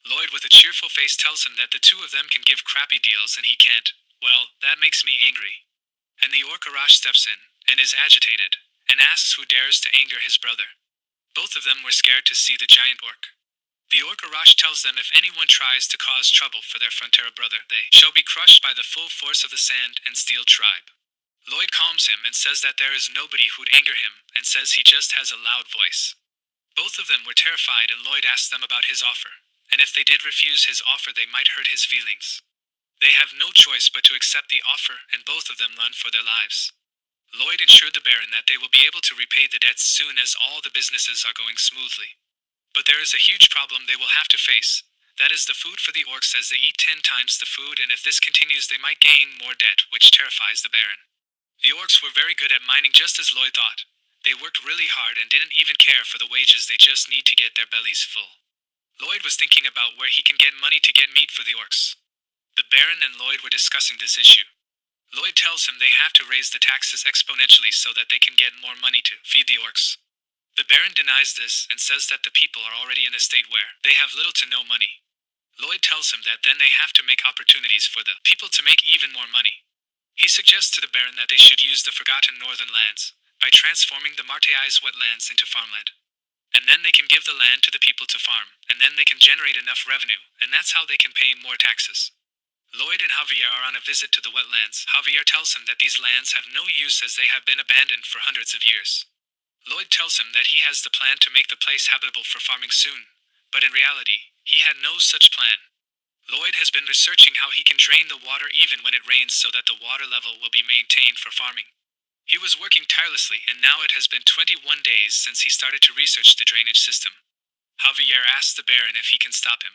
Lloyd with a cheerful face tells him that the two of them can give crappy deals and he can't. Well, that makes me angry. And the Orc Arash steps in, and is agitated, and asks who dares to anger his brother. Both of them were scared to see the giant orc. The Orc Arash tells them if anyone tries to cause trouble for their Frontera brother, they shall be crushed by the full force of the Sand and Steel tribe. Lloyd calms him and says that there is nobody who'd anger him, and says he just has a loud voice. Both of them were terrified, and Lloyd asked them about his offer, and if they did refuse his offer they might hurt his feelings. They have no choice but to accept the offer, and both of them run for their lives. Lloyd assured the Baron that they will be able to repay the debts soon as all the businesses are going smoothly. But there is a huge problem they will have to face. That is the food for the orcs, as they eat 10 times the food, and if this continues they might gain more debt, which terrifies the Baron. The orcs were very good at mining, just as Lloyd thought. They worked really hard and didn't even care for the wages, they just need to get their bellies full. Lloyd was thinking about where he can get money to get meat for the orcs. The Baron and Lloyd were discussing this issue. Lloyd tells him they have to raise the taxes exponentially so that they can get more money to feed the orcs. The Baron denies this and says that the people are already in a state where they have little to no money. Lloyd tells him that then they have to make opportunities for the people to make even more money. He suggests to the Baron that they should use the Forgotten Northern Lands by transforming the Marteais wetlands into farmland. And then they can give the land to the people to farm, and then they can generate enough revenue, and that's how they can pay more taxes. Lloyd and Javier are on a visit to the wetlands. Javier tells him that these lands have no use as they have been abandoned for hundreds of years. Lloyd tells him that he has the plan to make the place habitable for farming soon, but in reality, he had no such plan. Lloyd has been researching how he can drain the water even when it rains so that the water level will be maintained for farming. He was working tirelessly, and now it has been 21 days since he started to research the drainage system. Javier asks the Baron if he can stop him.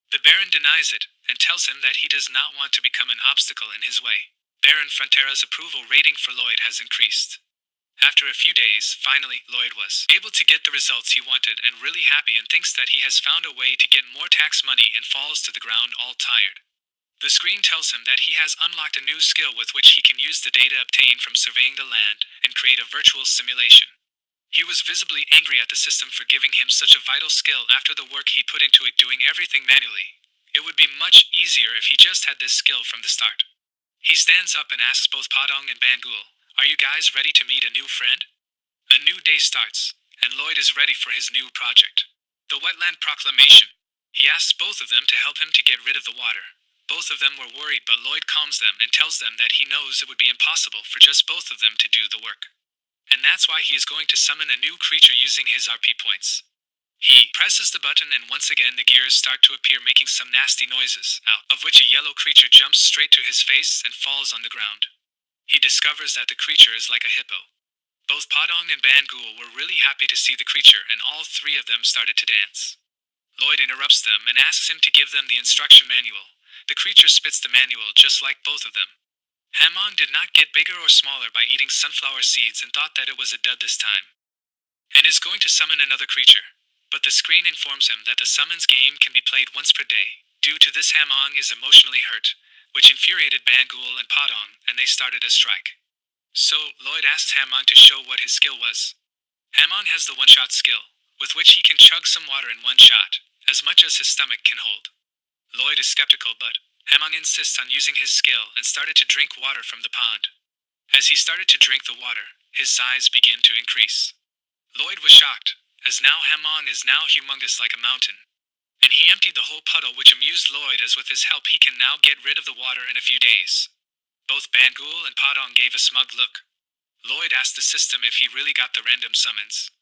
The Baron denies it, and tells him that he does not want to become an obstacle in his way. Baron Frontera's approval rating for Lloyd has increased. After a few days, finally, Lloyd was able to get the results he wanted and really happy, and thinks that he has found a way to get more tax money, and falls to the ground all tired. The screen tells him that he has unlocked a new skill with which he can use the data obtained from surveying the land and create a virtual simulation. He was visibly angry at the system for giving him such a vital skill after the work he put into it, doing everything manually. It would be much easier if he just had this skill from the start. He stands up and asks both Padong and Bangul, "Are you guys ready to meet a new friend?" A new day starts, and Lloyd is ready for his new project. The Wetland Proclamation. He asks both of them to help him to get rid of the water. Both of them were worried, but Lloyd calms them and tells them that he knows it would be impossible for just both of them to do the work. And that's why he is going to summon a new creature using his RP points. He presses the button, and once again the gears start to appear, making some nasty noises, out of which a yellow creature jumps straight to his face and falls on the ground. He discovers that the creature is like a hippo. Both Padong and Bangul were really happy to see the creature, and all three of them started to dance. Lloyd interrupts them and asks him to give them the instruction manual. The creature spits the manual just like both of them. Hamon did not get bigger or smaller by eating sunflower seeds and thought that it was a dud this time, and is going to summon another creature. But the screen informs him that the summons game can be played once per day. Due to this, Hamon is emotionally hurt, which infuriated Bangul and Padong, and they started a strike. So, Lloyd asked Hamon to show what his skill was. Hamon has the one-shot skill, with which he can chug some water in one shot, as much as his stomach can hold. Lloyd is skeptical, but Hamon insists on using his skill and started to drink water from the pond. As he started to drink the water, his size began to increase. Lloyd was shocked, as now Hammond is now humongous like a mountain. And he emptied the whole puddle, which amused Lloyd, as with his help he can now get rid of the water in a few days. Both Bangul and Padong gave a smug look. Lloyd asked the system if he really got the random summons.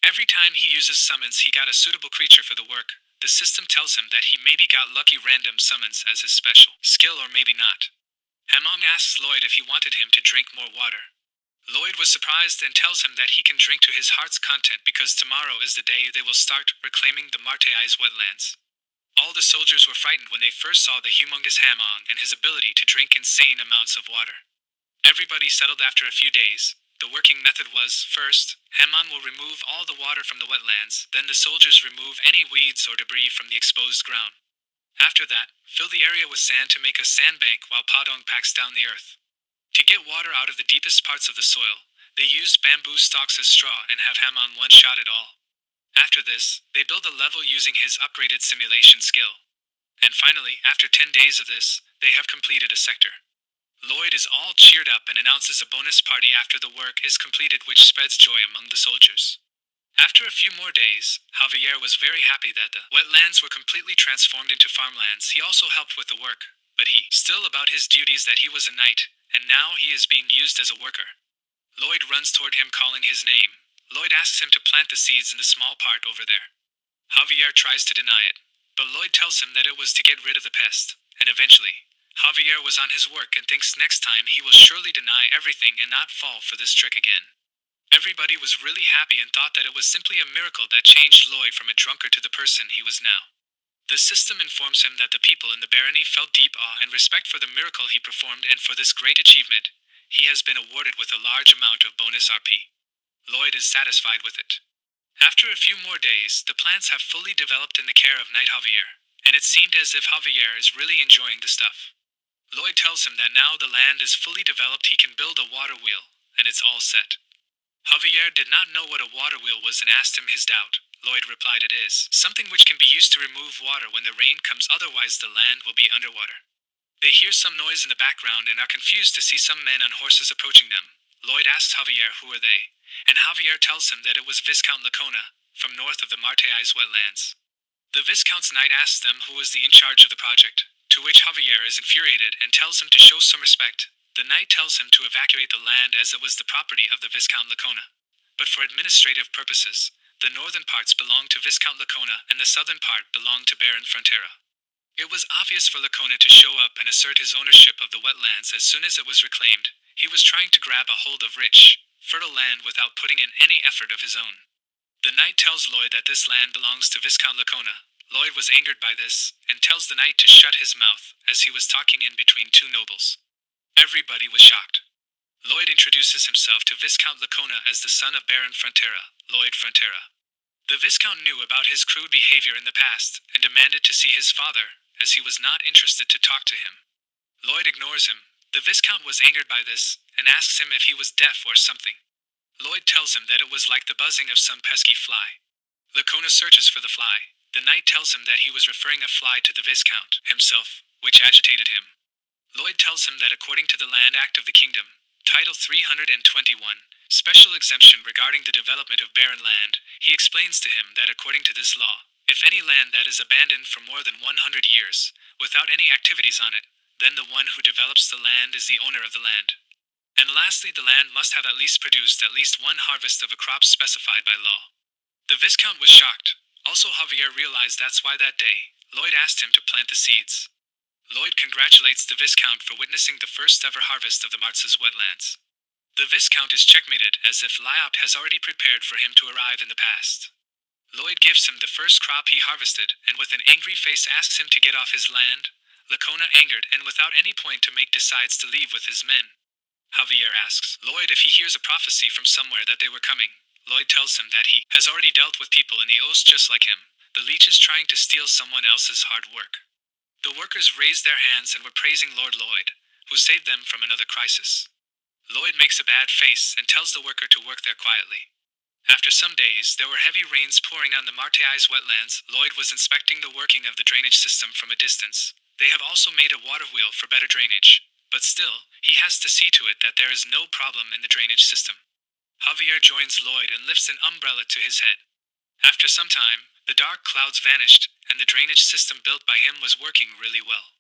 Every time he uses summons he got a suitable creature for the work. The system tells him that he maybe got lucky random summons as his special skill, or maybe not. Hammond asks Lloyd if he wanted him to drink more water. Lloyd was surprised and tells him that he can drink to his heart's content, because tomorrow is the day they will start reclaiming the Marteai's wetlands. All the soldiers were frightened when they first saw the humongous Hammond and his ability to drink insane amounts of water. Everybody settled after a few days. The working method was, first, Hammond will remove all the water from the wetlands, then the soldiers remove any weeds or debris from the exposed ground. After that, fill the area with sand to make a sandbank while Padong packs down the earth. To get water out of the deepest parts of the soil, they used bamboo stalks as straw and have Hammond one-shot it all. After this, they build a level using his upgraded simulation skill. And finally, after 10 days of this, they have completed a sector. Lloyd is all cheered up and announces a bonus party after the work is completed, which spreads joy among the soldiers. After a few more days, Javier was very happy that the wetlands were completely transformed into farmlands. He also helped with the work, but he still about his duties that he was a knight, and now he is being used as a worker. Lloyd runs toward him calling his name. Lloyd asks him to plant the seeds in the small part over there. Javier tries to deny it, but Lloyd tells him that it was to get rid of the pest, and eventually, Javier was on his work and thinks next time he will surely deny everything and not fall for this trick again. Everybody was really happy and thought that it was simply a miracle that changed Lloyd from a drunkard to the person he was now. The system informs him that the people in the barony felt deep awe and respect for the miracle he performed, and for this great achievement, he has been awarded with a large amount of bonus RP. Lloyd is satisfied with it. After a few more days, the plants have fully developed in the care of Knight Javier, and it seemed as if Javier is really enjoying the stuff. Lloyd tells him that now the land is fully developed, he can build a water wheel, and it's all set. Javier did not know what a water wheel was and asked him his doubt. Lloyd replied it is something which can be used to remove water when the rain comes, otherwise the land will be underwater. They hear some noise in the background and are confused to see some men on horses approaching them. Lloyd asks Javier who are they, and Javier tells him that it was Viscount Lacona, from north of the Marteai's wetlands. The Viscount's knight asks them who was in charge of the project, to which Javier is infuriated and tells him to show some respect. The knight tells him to evacuate the land as it was the property of the Viscount Lacona. But for administrative purposes, the northern parts belonged to Viscount Lacona and the southern part belonged to Baron Frontera. It was obvious for Lacona to show up and assert his ownership of the wetlands as soon as it was reclaimed. He was trying to grab a hold of rich, fertile land without putting in any effort of his own. The knight tells Lloyd that this land belongs to Viscount Lacona. Lloyd was angered by this, and tells the knight to shut his mouth, as he was talking in between two nobles. Everybody was shocked. Lloyd introduces himself to Viscount Lacona as the son of Baron Frontera, Lloyd Frontera. The Viscount knew about his crude behavior in the past, and demanded to see his father, as he was not interested to talk to him. Lloyd ignores him. The Viscount was angered by this, and asks him if he was deaf or something. Lloyd tells him that it was like the buzzing of some pesky fly. Lacona searches for the fly. The knight tells him that he was referring a fly to the Viscount himself, which agitated him. Lloyd tells him that according to the Land Act of the Kingdom, Title 321, Special Exemption regarding the development of barren land, he explains to him that according to this law, if any land that is abandoned for more than 100 years, without any activities on it, then the one who develops the land is the owner of the land. And lastly, the land must have at least produced at least one harvest of a crop specified by law. The Viscount was shocked. Also, Javier realized that's why that day, Lloyd asked him to plant the seeds. Lloyd congratulates the Viscount for witnessing the first ever harvest of the Martz's wetlands. The Viscount is checkmated, as if Lyout has already prepared for him to arrive in the past. Lloyd gives him the first crop he harvested, and with an angry face asks him to get off his land. Lacona, angered and without any point to make, decides to leave with his men. Javier asks Lloyd if he hears a prophecy from somewhere that they were coming. Lloyd tells him that he has already dealt with people in the Oast just like him, the leeches trying to steal someone else's hard work. The workers raised their hands and were praising Lord Lloyd, who saved them from another crisis. Lloyd makes a bad face and tells the worker to work there quietly. After some days, there were heavy rains pouring on the Marteai's wetlands. Lloyd was inspecting the working of the drainage system from a distance. They have also made a water wheel for better drainage, but still, he has to see to it that there is no problem in the drainage system. Javier joins Lloyd and lifts an umbrella to his head. After some time, the dark clouds vanished, and the drainage system built by him was working really well.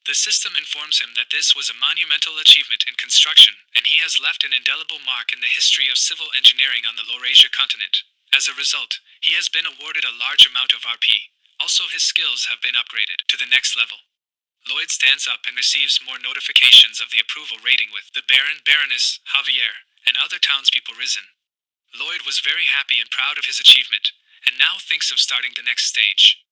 The system informs him that this was a monumental achievement in construction, and he has left an indelible mark in the history of civil engineering on the Laurasia continent. As a result, he has been awarded a large amount of RP. Also, his skills have been upgraded to the next level. Lloyd stands up and receives more notifications of the approval rating with the Baron, Baroness, Javier, and other townspeople risen. Lloyd was very happy and proud of his achievement, and now thinks of starting the next stage.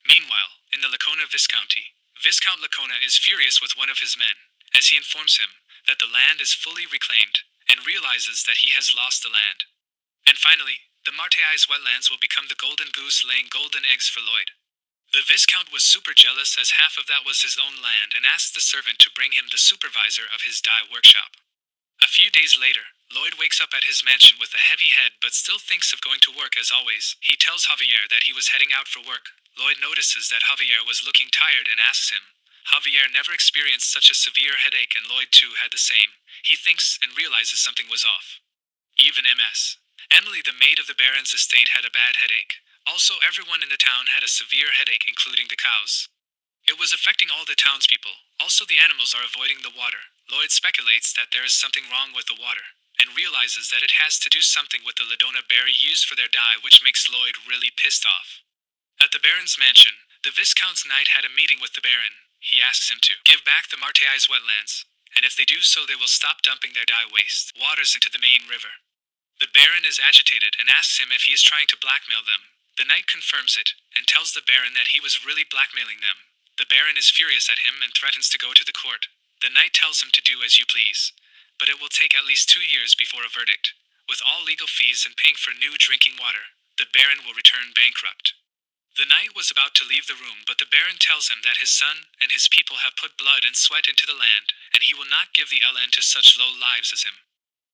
Meanwhile, in the Lacona Viscounty, Viscount Lacona is furious with one of his men, as he informs him that the land is fully reclaimed, and realizes that he has lost the land. And finally, the Marteis wetlands will become the golden goose laying golden eggs for Lloyd. The Viscount was super jealous as half of that was his own land and asked the servant to bring him the supervisor of his dye workshop. A few days later, Lloyd wakes up at his mansion with a heavy head but still thinks of going to work as always. He tells Javier that he was heading out for work. Lloyd notices that Javier was looking tired and asks him. Javier never experienced such a severe headache and Lloyd too had the same. He thinks and realizes something was off. Even Ms. Emily, the maid of the Baron's estate, had a bad headache. Also, everyone in the town had a severe headache, including the cows. It was affecting all the townspeople. Also, the animals are avoiding the water. Lloyd speculates that there is something wrong with the water, and realizes that it has to do something with the Ladona berry used for their dye, which makes Lloyd really pissed off. At the Baron's mansion, the Viscount's knight had a meeting with the Baron. He asks him to give back the Marteis wetlands, and if they do so they will stop dumping their dye waste waters into the main river. The Baron is agitated and asks him if he is trying to blackmail them. The knight confirms it, and tells the Baron that he was really blackmailing them. The Baron is furious at him and threatens to go to the court. The knight tells him to do as you please, but it will take at least 2 years before a verdict. With all legal fees and paying for new drinking water, the Baron will return bankrupt. The knight was about to leave the room, but the Baron tells him that his son and his people have put blood and sweat into the land, and he will not give the LN to such low lives as him.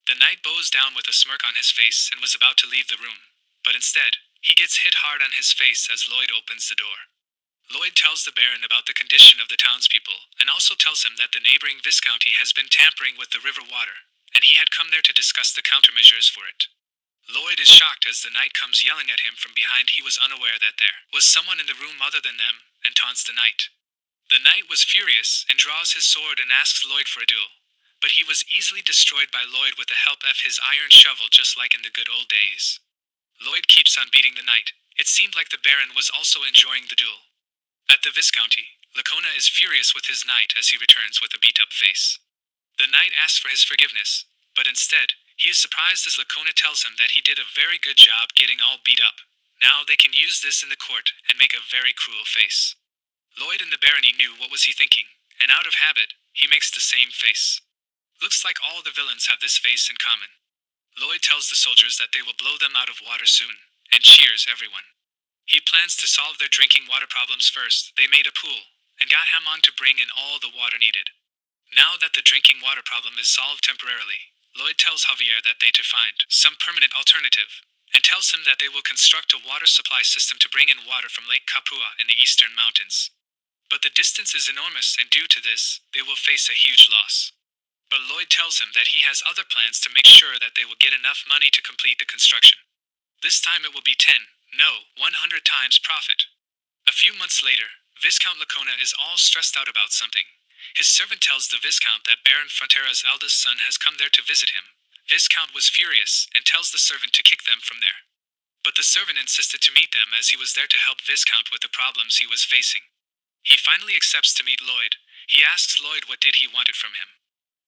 The knight bows down with a smirk on his face and was about to leave the room, but instead, he gets hit hard on his face as Lloyd opens the door. Lloyd tells the Baron about the condition of the townspeople, and also tells him that the neighboring Viscounty has been tampering with the river water, and he had come there to discuss the countermeasures for it. Lloyd is shocked as the knight comes yelling at him from behind. He was unaware that there was someone in the room other than them, and taunts the knight. The knight was furious and draws his sword and asks Lloyd for a duel, but he was easily destroyed by Lloyd with the help of his iron shovel, just like in the good old days. Lloyd keeps on beating the knight. It seemed like the Baron was also enjoying the duel. At the Viscounty, Lacona is furious with his knight as he returns with a beat-up face. The knight asks for his forgiveness, but instead, he is surprised as Lacona tells him that he did a very good job getting all beat up. Now they can use this in the court and make a very cruel face. Lloyd and the barony knew what was he thinking, and out of habit, he makes the same face. Looks like all the villains have this face in common. Lloyd tells the soldiers that they will blow them out of water soon, and cheers everyone. He plans to solve their drinking water problems first. They made a pool, and got Hamon to bring in all the water needed. Now that the drinking water problem is solved temporarily, Lloyd tells Javier that they to find some permanent alternative, and tells him that they will construct a water supply system to bring in water from Lake Kapua in the eastern mountains. But the distance is enormous, and due to this, they will face a huge loss. But Lloyd tells him that he has other plans to make sure that they will get enough money to complete the construction. This time it will be 100 times profit. A few months later, Viscount Lacona is all stressed out about something. His servant tells the Viscount that Baron Frontera's eldest son has come there to visit him. Viscount was furious and tells the servant to kick them from there. But the servant insisted to meet them as he was there to help Viscount with the problems he was facing. He finally accepts to meet Lloyd. He asks Lloyd what did he wanted from him.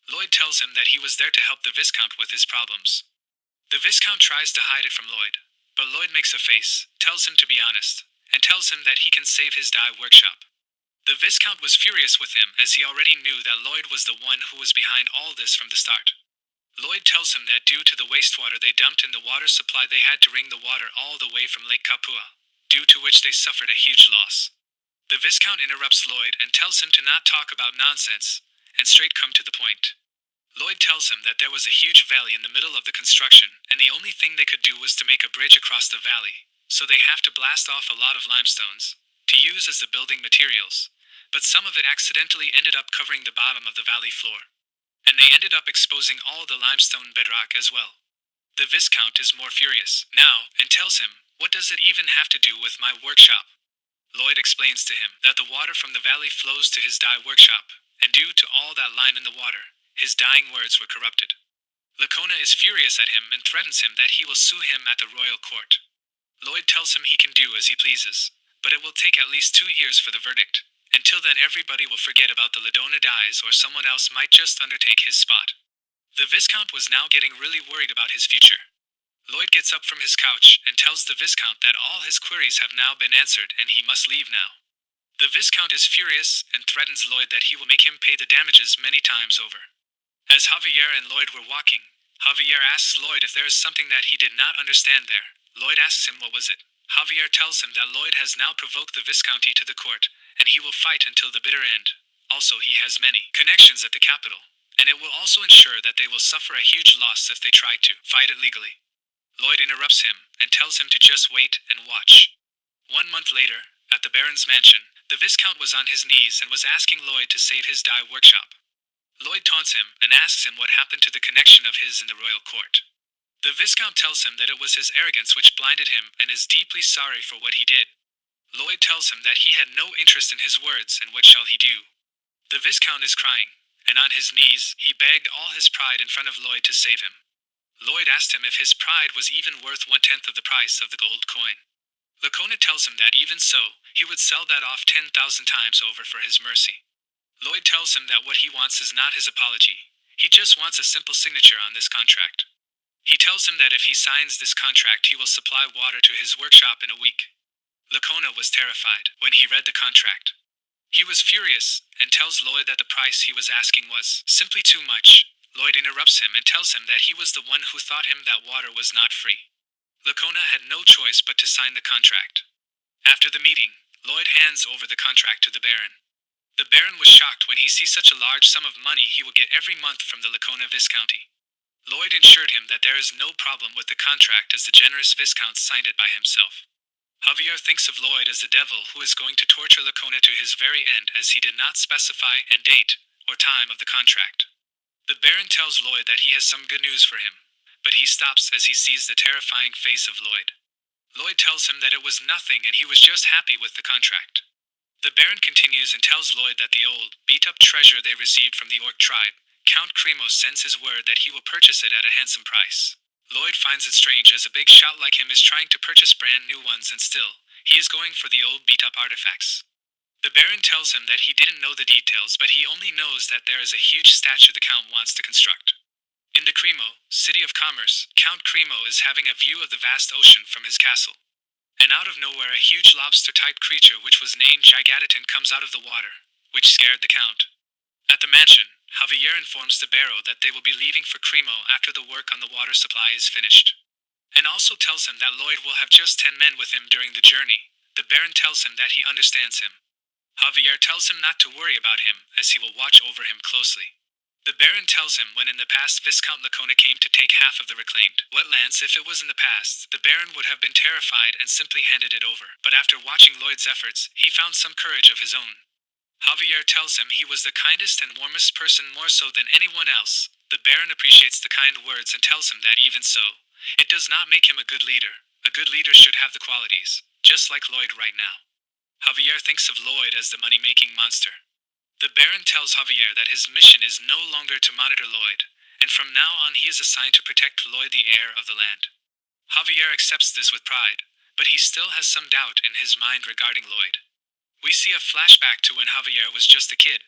Lloyd tells him that he was there to help the Viscount with his problems. The Viscount tries to hide it from Lloyd, but Lloyd makes a face, tells him to be honest, and tells him that he can save his dye workshop. The Viscount was furious with him as he already knew that Lloyd was the one who was behind all this from the start. Lloyd tells him that due to the wastewater they dumped in the water supply, they had to wring the water all the way from Lake Kapua, due to which they suffered a huge loss. The Viscount interrupts Lloyd and tells him to not talk about nonsense, and straight come to the point. Lloyd tells him that there was a huge valley in the middle of the construction, and the only thing they could do was to make a bridge across the valley, so they have to blast off a lot of limestones, to use as the building materials, but some of it accidentally ended up covering the bottom of the valley floor. And they ended up exposing all the limestone bedrock as well. The Viscount is more furious now and tells him, "What does it even have to do with my workshop?" Lloyd explains to him that the water from the valley flows to his dye workshop, and due to all that lime in the water, his dying words were corrupted. Lacona is furious at him and threatens him that he will sue him at the royal court. Lloyd tells him he can do as he pleases, but it will take at least 2 years for the verdict. Until then, everybody will forget about the Ladona dyes, or someone else might just undertake his spot. The Viscount was now getting really worried about his future. Lloyd gets up from his couch and tells the Viscount that all his queries have now been answered and he must leave now. The Viscount is furious and threatens Lloyd that he will make him pay the damages many times over. As Javier and Lloyd were walking, Javier asks Lloyd if there is something that he did not understand there. Lloyd asks him what was it. Javier tells him that Lloyd has now provoked the Viscounty to the court, and he will fight until the bitter end. Also, he has many connections at the capital, and it will also ensure that they will suffer a huge loss if they try to fight it legally. Lloyd interrupts him and tells him to just wait and watch. 1 month later, at the Baron's mansion, the Viscount was on his knees and was asking Lloyd to save his dye workshop. Lloyd taunts him and asks him what happened to the connection of his in the royal court. The Viscount tells him that it was his arrogance which blinded him and is deeply sorry for what he did. Lloyd tells him that he had no interest in his words and what shall he do. The Viscount is crying, and on his knees, he begged all his pride in front of Lloyd to save him. Lloyd asked him if his pride was even worth 1/10 of the price of the gold coin. Lacona tells him that even so, he would sell that off 10,000 times over for his mercy. Lloyd tells him that what he wants is not his apology. He just wants a simple signature on this contract. He tells him that if he signs this contract, he will supply water to his workshop in a week. Lacona was terrified when he read the contract. He was furious and tells Lloyd that the price he was asking was simply too much. Lloyd interrupts him and tells him that he was the one who taught him that water was not free. Lacona had no choice but to sign the contract. After the meeting, Lloyd hands over the contract to the Baron. The Baron was shocked when he sees such a large sum of money he will get every month from the Lacona Viscounty. Lloyd assured him that there is no problem with the contract as the generous Viscount signed it by himself. Javier thinks of Lloyd as the devil who is going to torture Lacona to his very end, as he did not specify a date or time of the contract. The Baron tells Lloyd that he has some good news for him, but he stops as he sees the terrifying face of Lloyd. Lloyd tells him that it was nothing and he was just happy with the contract. The Baron continues and tells Lloyd that the old, beat-up treasure they received from the Orc tribe, Count Cremo, sends his word that he will purchase it at a handsome price. Lloyd finds it strange as a big shot like him is trying to purchase brand new ones, and still, he is going for the old beat-up artifacts. The Baron tells him that he didn't know the details, but he only knows that there is a huge statue the Count wants to construct. In the Cremo, city of commerce, Count Cremo is having a view of the vast ocean from his castle. And out of nowhere, a huge lobster-type creature which was named Gigatiton comes out of the water, which scared the Count. At the mansion, Javier informs the Barrow that they will be leaving for Cremo after the work on the water supply is finished. And also tells him that Lloyd will have just 10 men with him during the journey. The Baron tells him that he understands him. Javier tells him not to worry about him, as he will watch over him closely. The Baron tells him when in the past Viscount Lacona came to take half of the reclaimed wetlands. If it was in the past, the Baron would have been terrified and simply handed it over. But after watching Lloyd's efforts, he found some courage of his own. Javier tells him he was the kindest and warmest person, more so than anyone else. The Baron appreciates the kind words and tells him that even so, it does not make him a good leader. A good leader should have the qualities, just like Lloyd right now. Javier thinks of Lloyd as the money-making monster. The Baron tells Javier that his mission is no longer to monitor Lloyd, and from now on he is assigned to protect Lloyd, the heir of the land. Javier accepts this with pride, but he still has some doubt in his mind regarding Lloyd. We see a flashback to when Javier was just a kid.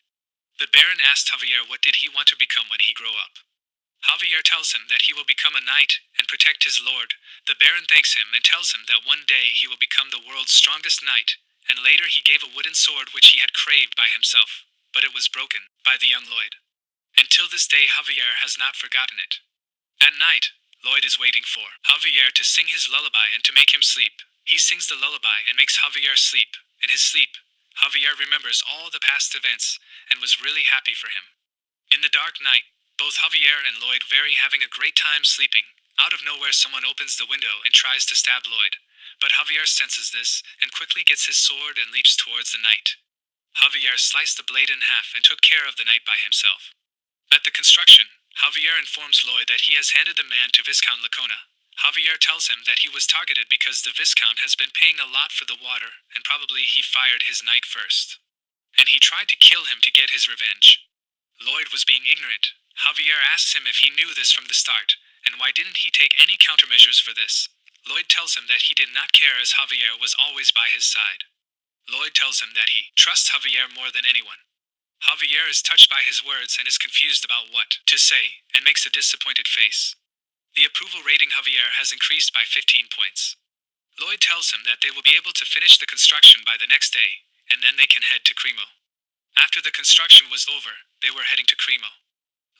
The Baron asked Javier what did he want to become when he grew up. Javier tells him that he will become a knight and protect his lord. The Baron thanks him and tells him that one day he will become the world's strongest knight, and later he gave a wooden sword which he had craved by himself, but it was broken by the young Lloyd. Until this day, Javier has not forgotten it. At night, Lloyd is waiting for Javier to sing his lullaby and to make him sleep. He sings the lullaby and makes Javier sleep. In his sleep, Javier remembers all the past events and was really happy for him. In the dark night, both Javier and Lloyd very having a great time sleeping. Out of nowhere, someone opens the window and tries to stab Lloyd, but Javier senses this and quickly gets his sword and leaps towards the knight. Javier sliced the blade in half and took care of the knight by himself. At the construction, Javier informs Lloyd that he has handed the man to Viscount Lacona. Javier tells him that he was targeted because the Viscount has been paying a lot for the water, and probably he fired his knight first. And he tried to kill him to get his revenge. Lloyd was being ignorant. Javier asks him if he knew this from the start, and why didn't he take any countermeasures for this. Lloyd tells him that he did not care as Javier was always by his side. Lloyd tells him that he trusts Javier more than anyone. Javier is touched by his words and is confused about what to say, and makes a disappointed face. The approval rating Javier has increased by 15 points. Lloyd tells him that they will be able to finish the construction by the next day, and then they can head to Cremo. After the construction was over, they were heading to Cremo.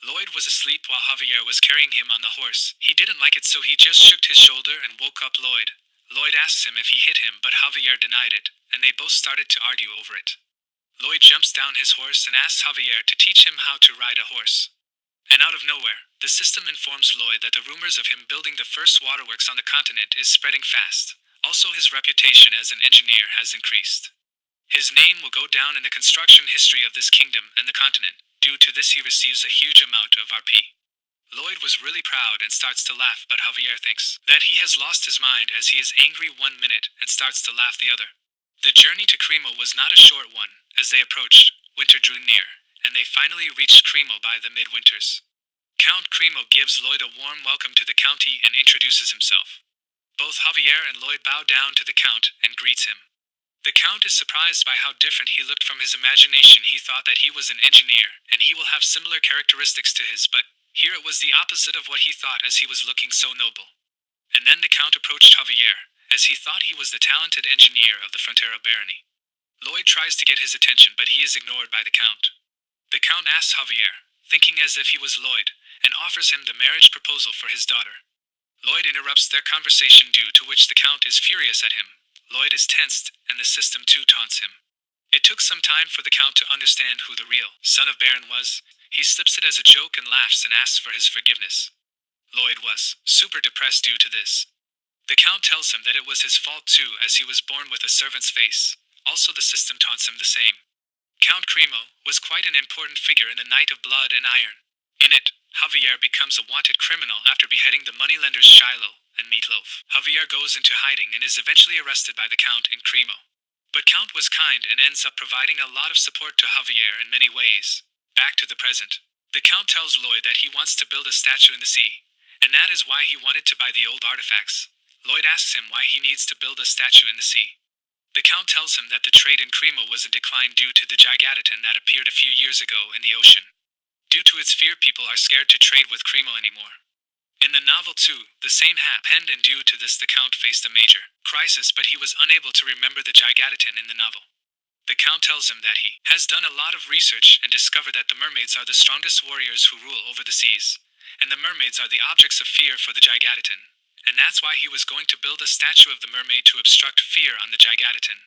Lloyd was asleep while Javier was carrying him on the horse. He didn't like it, so he just shook his shoulder and woke up Lloyd. Lloyd asks him if he hit him, but Javier denied it, and they both started to argue over it. Lloyd jumps down his horse and asks Javier to teach him how to ride a horse. And out of nowhere, the system informs Lloyd that the rumors of him building the first waterworks on the continent is spreading fast. Also, his reputation as an engineer has increased. His name will go down in the construction history of this kingdom and the continent. Due to this, he receives a huge amount of RP. Lloyd was really proud and starts to laugh, but Javier thinks that he has lost his mind as he is angry 1 minute and starts to laugh the other. The journey to Cremo was not a short one. As they approached, winter drew near, and they finally reached Cremo by the midwinters. Count Cremo gives Lloyd a warm welcome to the county and introduces himself. Both Javier and Lloyd bow down to the Count and greets him. The Count is surprised by how different he looked from his imagination. He thought that he was an engineer, and he will have similar characteristics to his, but here it was the opposite of what he thought, as he was looking so noble. And then the Count approached Javier, as he thought he was the talented engineer of the Frontera barony. Lloyd tries to get his attention, but he is ignored by the Count. The Count asks Javier, thinking as if he was Lloyd, and offers him the marriage proposal for his daughter. Lloyd interrupts their conversation, due to which the Count is furious at him. Lloyd is tensed, and the system too taunts him. It took some time for the Count to understand who the real son of Baron was. He slips it as a joke and laughs and asks for his forgiveness. Lloyd was super depressed due to this. The Count tells him that it was his fault too, as he was born with a servant's face. Also, the system taunts him the same. Count Cremo was quite an important figure in the Night of Blood and Iron. In it, Javier becomes a wanted criminal after beheading the moneylenders Shiloh and Meatloaf. Javier goes into hiding and is eventually arrested by the Count in Cremo. But Count was kind and ends up providing a lot of support to Javier in many ways. Back to the present. The Count tells Lloyd that he wants to build a statue in the sea, and that is why he wanted to buy the old artifacts. Lloyd asks him why he needs to build a statue in the sea. The Count tells him that the trade in Cremo was in decline due to the Gigatitan that appeared a few years ago in the ocean. Due to its fear, people are scared to trade with Cremo anymore. In the novel too, the same happened, and due to this the Count faced a major crisis, but he was unable to remember the Gigatitan in the novel. The Count tells him that he has done a lot of research and discovered that the mermaids are the strongest warriors who rule over the seas, and the mermaids are the objects of fear for the Gigatitan. And that's why he was going to build a statue of the mermaid to obstruct fear on the Gigatitan.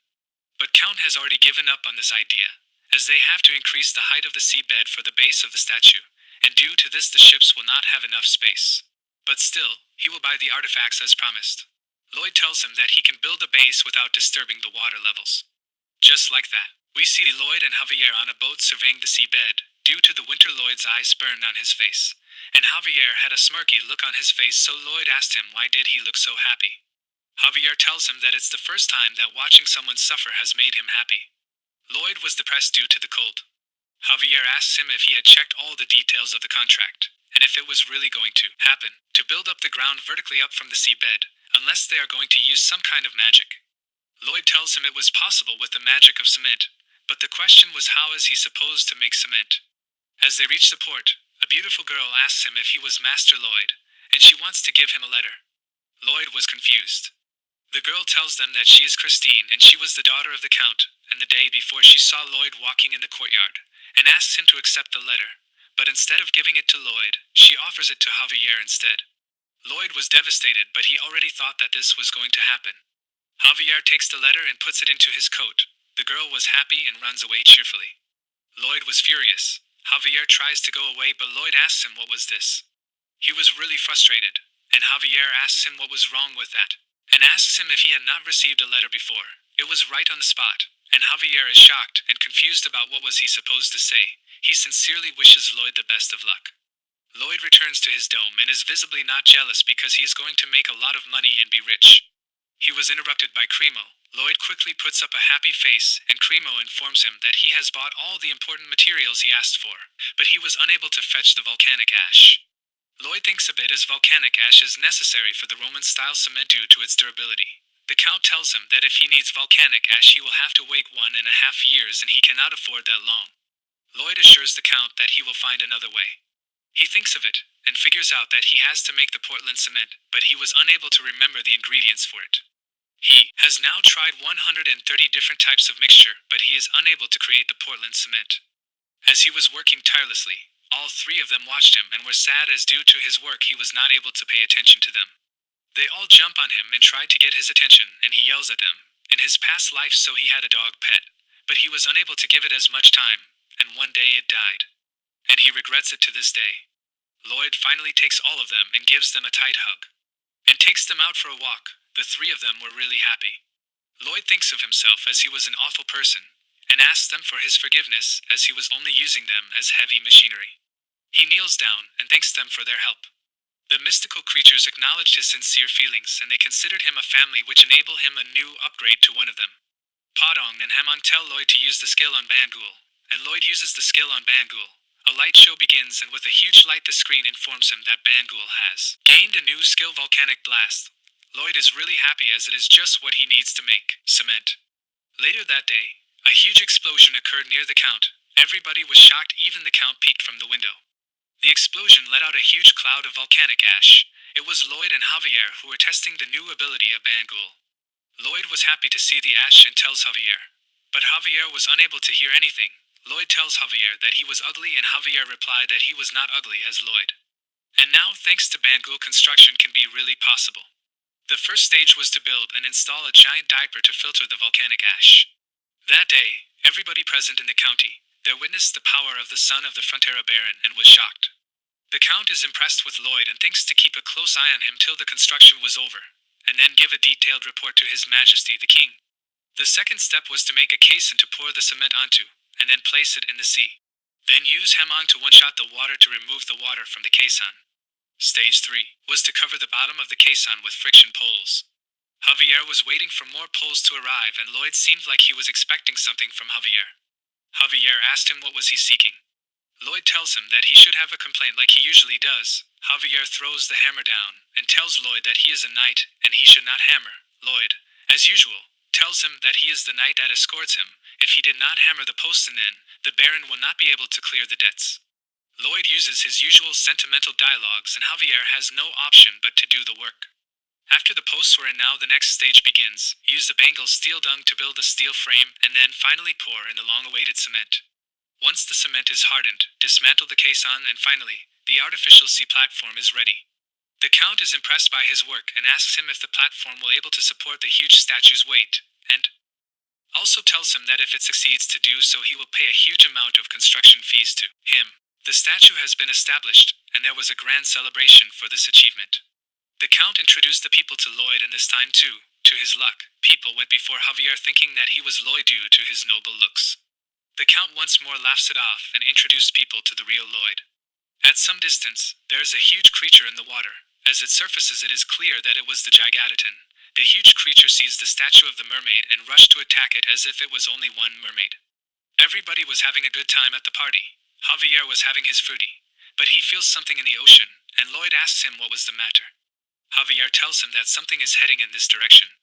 But Count has already given up on this idea, as they have to increase the height of the seabed for the base of the statue, and due to this the ships will not have enough space. But still, he will buy the artifacts as promised. Lloyd tells him that he can build a base without disturbing the water levels. Just like that, we see Lloyd and Javier on a boat surveying the seabed. Due to the winter, Lloyd's eyes burned on his face, and Javier had a smirky look on his face, so Lloyd asked him why did he look so happy. Javier tells him that it's the first time that watching someone suffer has made him happy. Lloyd was depressed due to the cold. Javier asks him if he had checked all the details of the contract, and if it was really going to happen, to build up the ground vertically up from the seabed, unless they are going to use some kind of magic. Lloyd tells him it was possible with the magic of cement, but the question was how is he supposed to make cement? As they reach the port, a beautiful girl asks him if he was Master Lloyd, and she wants to give him a letter. Lloyd was confused. The girl tells them that she is Christine and she was the daughter of the Count, and the day before she saw Lloyd walking in the courtyard, and asks him to accept the letter, but instead of giving it to Lloyd, she offers it to Javier instead. Lloyd was devastated, but he already thought that this was going to happen. Javier takes the letter and puts it into his coat. The girl was happy and runs away cheerfully. Lloyd was furious. Javier tries to go away, but Lloyd asks him what was this. He was really frustrated, and Javier asks him what was wrong with that, and asks him if he had not received a letter before. It was right on the spot, and Javier is shocked and confused about what was he supposed to say. He sincerely wishes Lloyd the best of luck. Lloyd returns to his dome and is visibly not jealous because he is going to make a lot of money and be rich. He was interrupted by Cremo. Lloyd quickly puts up a happy face, and Cremo informs him that he has bought all the important materials he asked for, but he was unable to fetch the volcanic ash. Lloyd thinks of it as volcanic ash is necessary for the Roman-style cement due to its durability. The Count tells him that if he needs volcanic ash he will have to wait 1.5 years and he cannot afford that long. Lloyd assures the Count that he will find another way. He thinks of it, and figures out that he has to make the Portland cement, but he was unable to remember the ingredients for it. He has now tried 130 different types of mixture, but he is unable to create the Portland cement. As he was working tirelessly, all three of them watched him and were sad as due to his work he was not able to pay attention to them. They all jump on him and try to get his attention, and he yells at them. In his past life so he had a dog pet, but he was unable to give it as much time, and one day it died. And he regrets it to this day. Lloyd finally takes all of them and gives them a tight hug. And takes them out for a walk. The three of them were really happy. Lloyd thinks of himself as he was an awful person, and asks them for his forgiveness as he was only using them as heavy machinery. He kneels down and thanks them for their help. The mystical creatures acknowledged his sincere feelings and they considered him a family, which enabled him a new upgrade to one of them. Podong and Hamong tell Lloyd to use the skill on Bangul, and Lloyd uses the skill on Bangul. A light show begins, and with a huge light the screen informs him that Bangul has gained a new skill, Volcanic Blast. Lloyd is really happy as it is just what he needs to make cement. Later that day, a huge explosion occurred near the Count. Everybody was shocked, even the Count peeked from the window. The explosion let out a huge cloud of volcanic ash. It was Lloyd and Javier who were testing the new ability of Bangul. Lloyd was happy to see the ash and tells Javier. But Javier was unable to hear anything. Lloyd tells Javier that he was ugly, and Javier replied that he was not ugly as Lloyd. And now, thanks to Bangul, construction can be really possible. The first stage was to build and install a giant diaper to filter the volcanic ash. That day, everybody present in the county there witnessed the power of the son of the Frontera Baron and was shocked. The Count is impressed with Lloyd and thinks to keep a close eye on him till the construction was over, and then give a detailed report to His Majesty the King. The second step was to make a caisson to pour the cement onto, and then place it in the sea. Then use Hamong to one-shot the water to remove the water from the caisson. Stage 3 was to cover the bottom of the caisson with friction poles. Javier was waiting for more poles to arrive, and Lloyd seemed like he was expecting something from Javier. Javier asked him what was he seeking. Lloyd tells him that he should have a complaint like he usually does. Javier throws the hammer down and tells Lloyd that he is a knight and he should not hammer. Lloyd, as usual, tells him that he is the knight that escorts him. If he did not hammer the post, and then the Baron will not be able to clear the debts. Lloyd uses his usual sentimental dialogues, and Javier has no option but to do the work. After the posts were in, now the next stage begins. Use the Bengal steel dung to build the steel frame, and then finally pour in the long-awaited cement. Once the cement is hardened, dismantle the caisson, and finally, the artificial sea platform is ready. The Count is impressed by his work and asks him if the platform will able to support the huge statue's weight, and also tells him that if it succeeds to do so he will pay a huge amount of construction fees to him. The statue has been established, and there was a grand celebration for this achievement. The Count introduced the people to Lloyd, and this time too, to his luck, people went before Javier thinking that he was Lloyd due to his noble looks. The Count once more laughs it off and introduced people to the real Lloyd. At some distance, there is a huge creature in the water. As it surfaces it is clear that it was the Gigataton. The huge creature sees the statue of the mermaid and rushed to attack it as if it was only one mermaid. Everybody was having a good time at the party. Javier was having his fruity, but he feels something in the ocean, and Lloyd asks him what was the matter. Javier tells him that something is heading in this direction.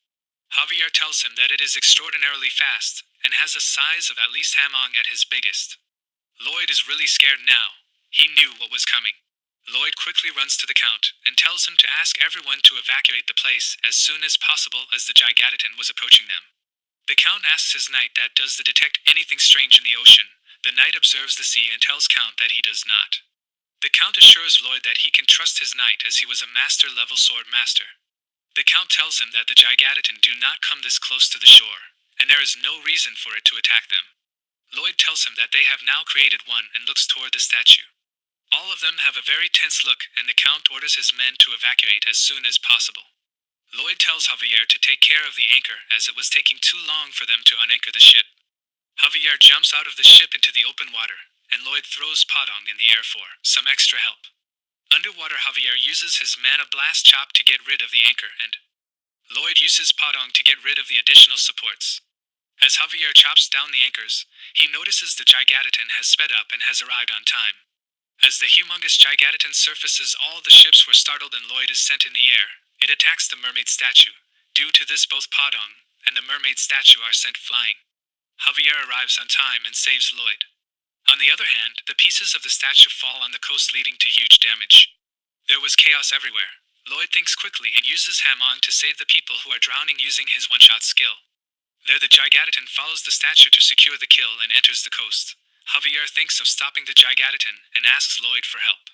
Javier tells him that it is extraordinarily fast, and has a size of at least Hamong at his biggest. Lloyd is really scared now. He knew what was coming. Lloyd quickly runs to the Count, and tells him to ask everyone to evacuate the place as soon as possible as the Gigataton was approaching them. The Count asks his knight that does they detect anything strange in the ocean. The knight observes the sea and tells Count that he does not. The Count assures Lloyd that he can trust his knight as he was a master-level sword master. The Count tells him that the Gigataton do not come this close to the shore, and there is no reason for it to attack them. Lloyd tells him that they have now created one and looks toward the statue. All of them have a very tense look, and the Count orders his men to evacuate as soon as possible. Lloyd tells Javier to take care of the anchor as it was taking too long for them to unanchor the ship. Javier jumps out of the ship into the open water, and Lloyd throws Podong in the air for some extra help. Underwater, Javier uses his mana blast chop to get rid of the anchor, and Lloyd uses Podong to get rid of the additional supports. As Javier chops down the anchors, he notices the Gigatitan has sped up and has arrived on time. As the humongous Gigatitan surfaces, all the ships were startled and Lloyd is sent in the air. It attacks the mermaid statue. Due to this, both Podong and the mermaid statue are sent flying. Javier arrives on time and saves Lloyd. On the other hand, the pieces of the statue fall on the coast, leading to huge damage. There was chaos everywhere. Lloyd thinks quickly and uses Hamon to save the people who are drowning using his one-shot skill. There, the Gigatitan follows the statue to secure the kill and enters the coast. Javier thinks of stopping the Gigatitan and asks Lloyd for help.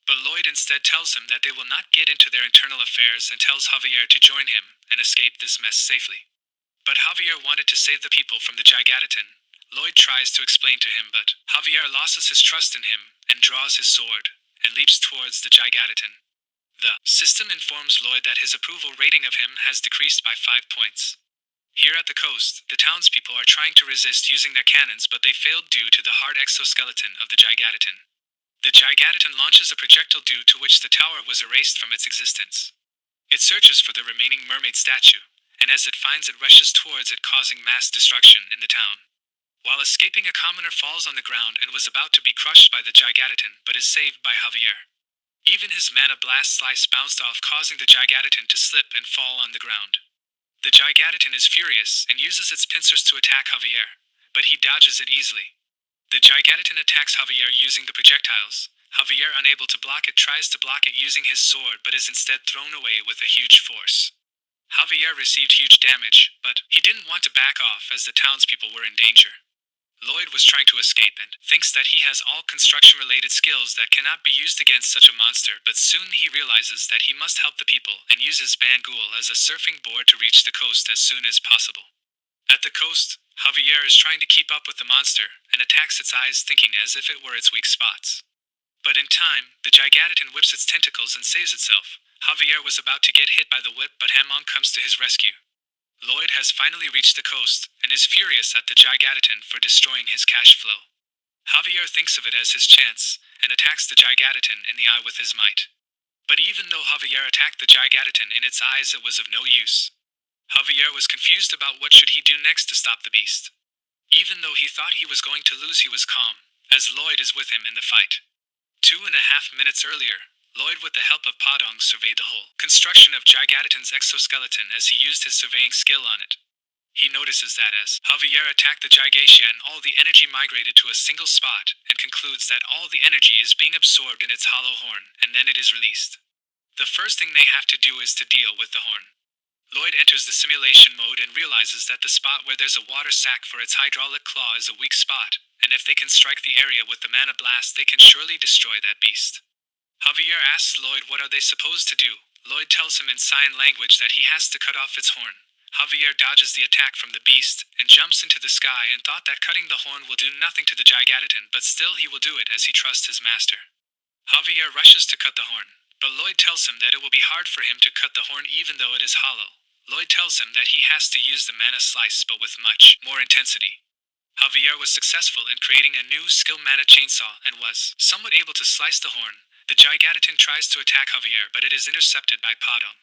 But Lloyd instead tells him that they will not get into their internal affairs and tells Javier to join him and escape this mess safely. But Javier wanted to save the people from the Gigatitan. Lloyd tries to explain to him, but Javier loses his trust in him and draws his sword and leaps towards the Gigatitan. The system informs Lloyd that his approval rating of him has decreased by 5 points. Here at the coast, the townspeople are trying to resist using their cannons, but they failed due to the hard exoskeleton of the Gigatitan. The Gigatitan launches a projectile due to which the tower was erased from its existence. It searches for the remaining mermaid statue, and as it finds it rushes towards it, causing mass destruction in the town. While escaping, a commoner falls on the ground and was about to be crushed by the Gigatitan, but is saved by Javier. Even his mana blast slice bounced off, causing the Gigatitan to slip and fall on the ground. The Gigatitan is furious and uses its pincers to attack Javier, but he dodges it easily. The Gigatitan attacks Javier using the projectiles. Javier, unable to block it, tries to block it using his sword, but is instead thrown away with a huge force. Javier received huge damage, but he didn't want to back off as the townspeople were in danger. Lloyd was trying to escape and thinks that he has all construction-related skills that cannot be used against such a monster, but soon he realizes that he must help the people and uses Bangul as a surfing board to reach the coast as soon as possible. At the coast, Javier is trying to keep up with the monster and attacks its eyes, thinking as if it were its weak spots. But in time, the Gigatitan whips its tentacles and saves itself. Javier was about to get hit by the whip, but Hamon comes to his rescue. Lloyd has finally reached the coast and is furious at the Gigatitan for destroying his cash flow. Javier thinks of it as his chance and attacks the Gigatitan in the eye with his might. But even though Javier attacked the Gigatitan in its eyes, it was of no use. Javier was confused about what should he do next to stop the beast. Even though he thought he was going to lose, he was calm, as Lloyd is with him in the fight. 2.5 minutes earlier, Lloyd, with the help of Podong, surveyed the whole construction of Gigatitan's exoskeleton as he used his surveying skill on it. He notices that as Javier attacked the Gigatian, all the energy migrated to a single spot, and concludes that all the energy is being absorbed in its hollow horn, and then it is released. The first thing they have to do is to deal with the horn. Lloyd enters the simulation mode and realizes that the spot where there's a water sac for its hydraulic claw is a weak spot, and if they can strike the area with the mana blast, they can surely destroy that beast. Javier asks Lloyd what are they supposed to do. Lloyd tells him in sign language that he has to cut off its horn. Javier dodges the attack from the beast and jumps into the sky and thought that cutting the horn will do nothing to the Gigatitan, but still he will do it as he trusts his master. Javier rushes to cut the horn, but Lloyd tells him that it will be hard for him to cut the horn even though it is hollow. Lloyd tells him that he has to use the mana slice, but with much more intensity. Javier was successful in creating a new skill, mana chainsaw, and was somewhat able to slice the horn. The Gigatitan tries to attack Javier, but it is intercepted by Podong.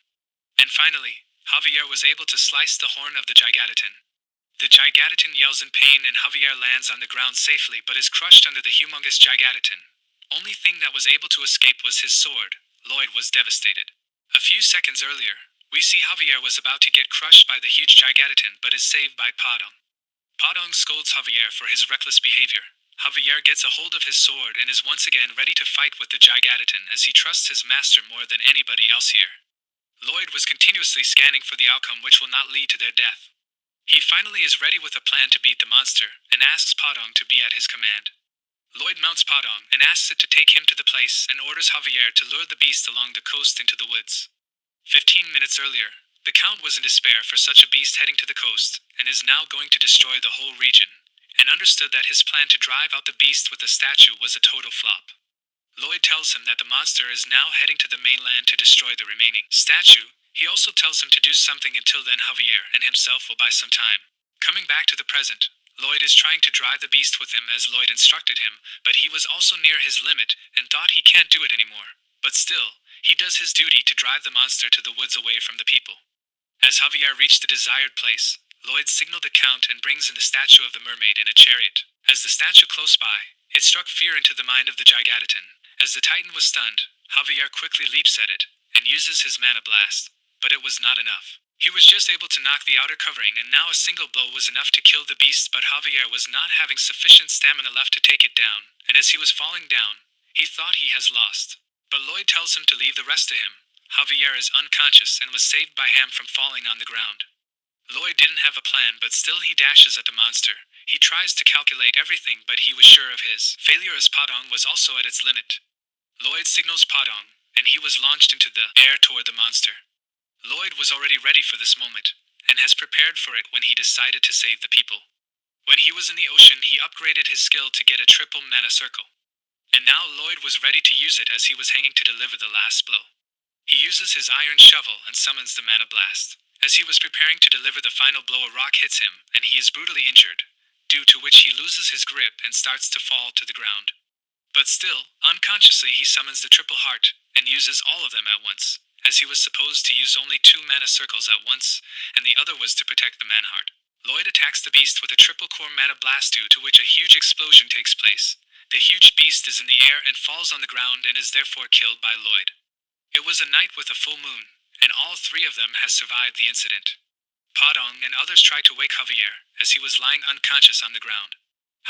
And finally, Javier was able to slice the horn of the Gigatitan. The Gigatitan yells in pain and Javier lands on the ground safely but is crushed under the humongous Gigatitan. Only thing that was able to escape was his sword. Lloyd was devastated. A few seconds earlier, we see Javier was about to get crushed by the huge Gigatitan but is saved by Podong. Podong scolds Javier for his reckless behavior. Javier gets a hold of his sword and is once again ready to fight with the Gigatitan as he trusts his master more than anybody else here. Lloyd was continuously scanning for the outcome which will not lead to their death. He finally is ready with a plan to beat the monster and asks Podong to be at his command. Lloyd mounts Podong and asks it to take him to the place and orders Javier to lure the beast along the coast into the woods. 15 minutes earlier, the Count was in despair for such a beast heading to the coast and is now going to destroy the whole region, and understood that his plan to drive out the beast with the statue was a total flop. Lloyd tells him that the monster is now heading to the mainland to destroy the remaining statue. He also tells him to do something until then. Javier and himself will buy some time. Coming back to the present, Lloyd is trying to drive the beast with him as Lloyd instructed him, but he was also near his limit and thought he can't do it anymore. But still, he does his duty to drive the monster to the woods away from the people. As Javier reached the desired place, Lloyd signaled the Count and brings in the statue of the mermaid in a chariot. As the statue close by, it struck fear into the mind of the Gigatitan. As the Titan was stunned, Javier quickly leaps at it and uses his mana blast, but it was not enough. He was just able to knock the outer covering, and now a single blow was enough to kill the beast, but Javier was not having sufficient stamina left to take it down, and as he was falling down, he thought he has lost. But Lloyd tells him to leave the rest to him. Javier is unconscious and was saved by Ham from falling on the ground. Lloyd didn't have a plan, but still he dashes at the monster. He tries to calculate everything, but he was sure of his failure as Padong was also at its limit. Lloyd signals Padong, and he was launched into the air toward the monster. Lloyd was already ready for this moment, and has prepared for it when he decided to save the people. When he was in the ocean, he upgraded his skill to get a triple mana circle. And now Lloyd was ready to use it as he was hanging to deliver the last blow. He uses his iron shovel and summons the mana blast. As he was preparing to deliver the final blow, a rock hits him, and he is brutally injured, due to which he loses his grip and starts to fall to the ground. But still, unconsciously he summons the triple heart, and uses all of them at once, as he was supposed to use only 2 mana circles at once, and the other was to protect the manheart. Lloyd attacks the beast with a triple core mana blast, due to which a huge explosion takes place. The huge beast is in the air and falls on the ground and is therefore killed by Lloyd. It was a night with a full moon, and all 3 of them has survived the incident. Padong and others try to wake Javier, as he was lying unconscious on the ground.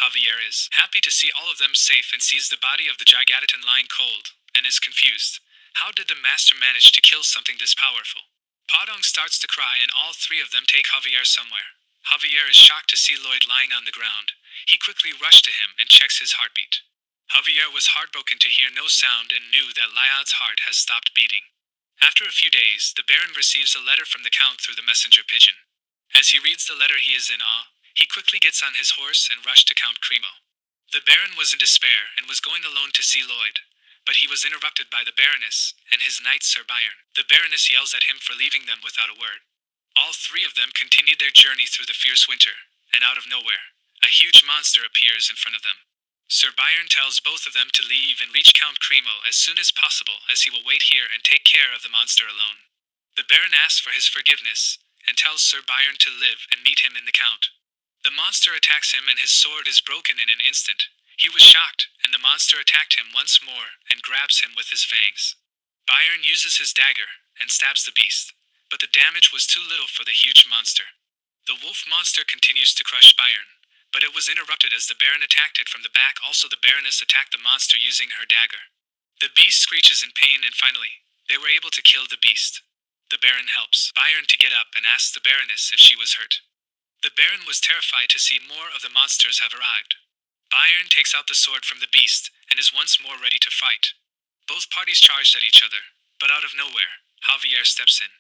Javier is happy to see all of them safe and sees the body of the Gigatitan lying cold, and is confused. How did the master manage to kill something this powerful? Padong starts to cry, and all 3 of them take Javier somewhere. Javier is shocked to see Lloyd lying on the ground. He quickly rushed to him and checks his heartbeat. Javier was heartbroken to hear no sound and knew that Lyod's heart has stopped beating. After a few days, the Baron receives a letter from the Count through the messenger pigeon. As he reads the letter, he is in awe. He quickly gets on his horse and rushed to Count Cremo. The Baron was in despair and was going alone to see Lloyd, but he was interrupted by the Baroness and his knight Sir Byron. The Baroness yells at him for leaving them without a word. All 3 of them continued their journey through the fierce winter, and out of nowhere, a huge monster appears in front of them. Sir Byron tells both of them to leave and reach Count Cremo as soon as possible, as he will wait here and take care of the monster alone. The Baron asks for his forgiveness, and tells Sir Byron to live and meet him in the Count. The monster attacks him and his sword is broken in an instant. He was shocked, and the monster attacked him once more and grabs him with his fangs. Byron uses his dagger and stabs the beast, but the damage was too little for the huge monster. The wolf monster continues to crush Byron, but it was interrupted as the Baron attacked it from the back. Also, the Baroness attacked the monster using her dagger. The beast screeches in pain, and finally, they were able to kill the beast. The Baron helps Byron to get up and asks the Baroness if she was hurt. The Baron was terrified to see more of the monsters have arrived. Byron takes out the sword from the beast and is once more ready to fight. Both parties charged at each other, but out of nowhere, Javier steps in.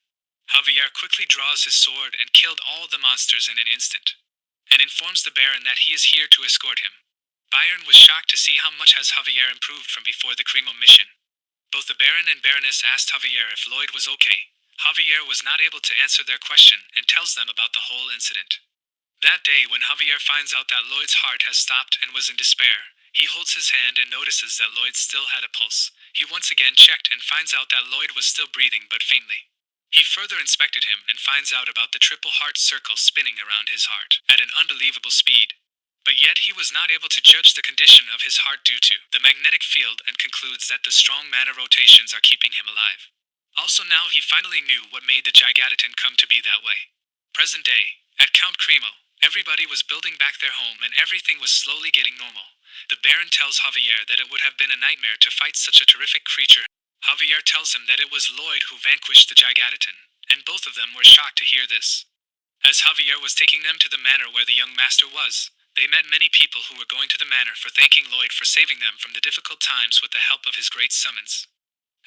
Javier quickly draws his sword and killed all the monsters in an instant, and informs the Baron that he is here to escort him. Byron was shocked to see how much has Javier improved from before the Cremo mission. Both the Baron and Baroness asked Javier if Lloyd was okay. Javier was not able to answer their question and tells them about the whole incident. That day, when Javier finds out that Lloyd's heart has stopped and was in despair, he holds his hand and notices that Lloyd still had a pulse. He once again checked and finds out that Lloyd was still breathing, but faintly. He further inspected him and finds out about the triple heart circle spinning around his heart at an unbelievable speed. But yet he was not able to judge the condition of his heart due to the magnetic field, and concludes that the strong mana rotations are keeping him alive. Also, now he finally knew what made the Gigatitan come to be that way. Present day, at Count Cremo, everybody was building back their home and everything was slowly getting normal. The Baron tells Javier that it would have been a nightmare to fight such a terrific creature. Javier tells him that it was Lloyd who vanquished the Gigatitan, and both of them were shocked to hear this. As Javier was taking them to the manor where the young master was, they met many people who were going to the manor for thanking Lloyd for saving them from the difficult times with the help of his great summons.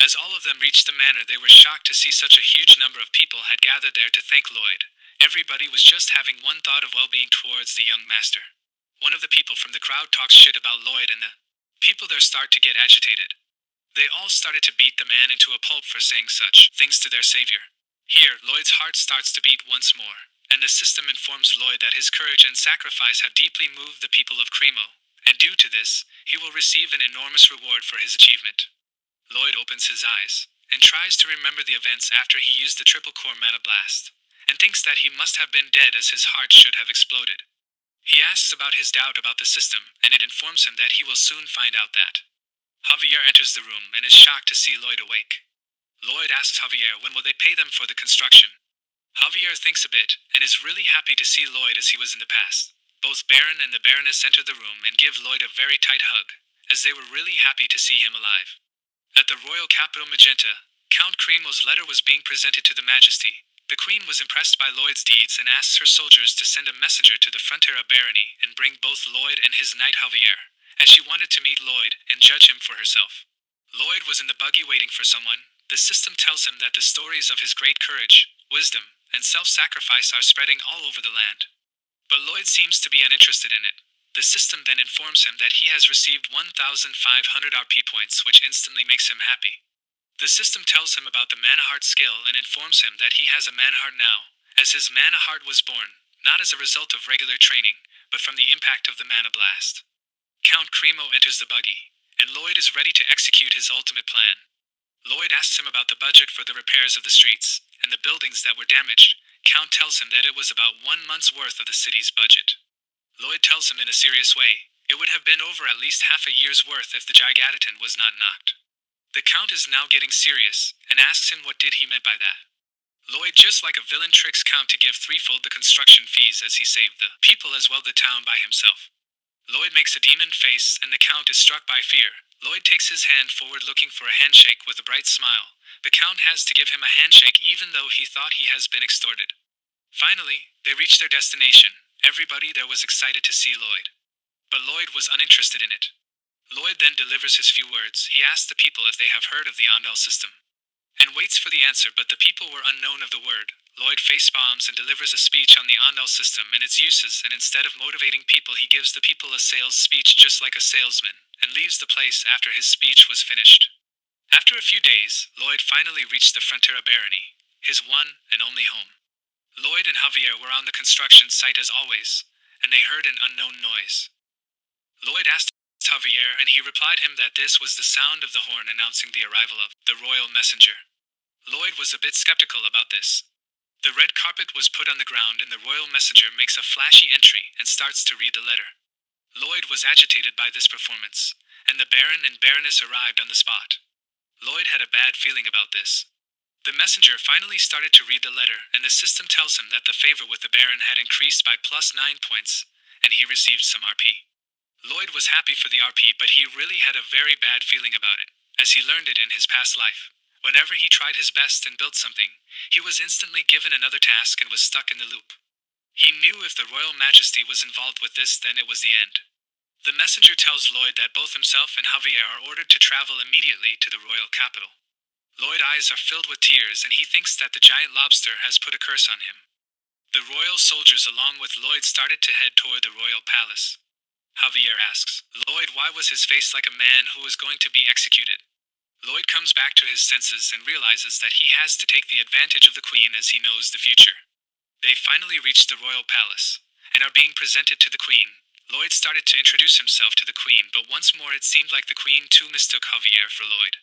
As all of them reached the manor, they were shocked to see such a huge number of people had gathered there to thank Lloyd. Everybody was just having one thought of well-being towards the young master. One of the people from the crowd talks shit about Lloyd, and the people there start to get agitated. They all started to beat the man into a pulp for saying such things to their savior. Here, Lloyd's heart starts to beat once more, and the system informs Lloyd that his courage and sacrifice have deeply moved the people of Cremo, and due to this, he will receive an enormous reward for his achievement. Lloyd opens his eyes and tries to remember the events after he used the triple core mana blast, and thinks that he must have been dead as his heart should have exploded. He asks about his doubt about the system, and it informs him that he will soon find out that. Javier enters the room and is shocked to see Lloyd awake. Lloyd asks Javier when will they pay them for the construction. Javier thinks a bit and is really happy to see Lloyd as he was in the past. Both Baron and the Baroness enter the room and give Lloyd a very tight hug, as they were really happy to see him alive. At the royal capital Magenta, Count Cremo's letter was being presented to the Majesty. The Queen was impressed by Lloyd's deeds and asks her soldiers to send a messenger to the Frontera barony and bring both Lloyd and his knight Javier, as she wanted to meet Lloyd and judge him for herself. Lloyd was in the buggy waiting for someone. The system tells him that the stories of his great courage, wisdom, and self-sacrifice are spreading all over the land. But Lloyd seems to be uninterested in it. The system then informs him that he has received 1,500 RP points, which instantly makes him happy. The system tells him about the Mana Heart skill and informs him that he has a Mana Heart now, as his Mana Heart was born, not as a result of regular training, but from the impact of the Mana Blast. Count Cremo enters the buggy, and Lloyd is ready to execute his ultimate plan. Lloyd asks him about the budget for the repairs of the streets and the buildings that were damaged. Count tells him that it was about 1 month's worth of the city's budget. Lloyd tells him in a serious way, it would have been over at least half a year's worth if the Gigaton was not knocked. The Count is now getting serious, and asks him what did he meant by that. Lloyd, just like a villain, tricks Count to give threefold the construction fees as he saved the people as well the town by himself. Lloyd makes a demon face and the Count is struck by fear. Lloyd takes his hand forward looking for a handshake with a bright smile. The Count has to give him a handshake even though he thought he has been extorted. Finally, they reach their destination. Everybody there was excited to see Lloyd. But Lloyd was uninterested in it. Lloyd then delivers his few words. He asks the people if they have heard of the Andal system, and waits for the answer, but the people were unknown of the word. Lloyd face-bombs and delivers a speech on the Andal system and its uses, and instead of motivating people he gives the people a sales speech just like a salesman, and leaves the place after his speech was finished. After a few days, Lloyd finally reached the Frontera barony, his one and only home. Lloyd and Javier were on the construction site as always, and they heard an unknown noise. Lloyd asked Javier, and he replied him that this was the sound of the horn announcing the arrival of the royal messenger. Lloyd was a bit skeptical about this. The red carpet was put on the ground and the royal messenger makes a flashy entry and starts to read the letter. Lloyd was agitated by this performance, and the Baron and Baroness arrived on the spot. Lloyd had a bad feeling about this. The messenger finally started to read the letter, and the system tells him that the favor with the Baron had increased by +9 points, and he received some RP. Lloyd was happy for the RP, but he really had a very bad feeling about it, as he learned it in his past life. Whenever he tried his best and built something, he was instantly given another task and was stuck in the loop. He knew if the Royal Majesty was involved with this, then it was the end. The messenger tells Lloyd that both himself and Javier are ordered to travel immediately to the royal capital. Lloyd's eyes are filled with tears and he thinks that the giant lobster has put a curse on him. The royal soldiers along with Lloyd started to head toward the royal palace. Javier asks Lloyd why was his face like a man who was going to be executed. Lloyd comes back to his senses and realizes that he has to take the advantage of the queen as he knows the future. They finally reach the royal palace and are being presented to the queen. Lloyd started to introduce himself to the queen, but once more it seemed like the queen too mistook Javier for Lloyd.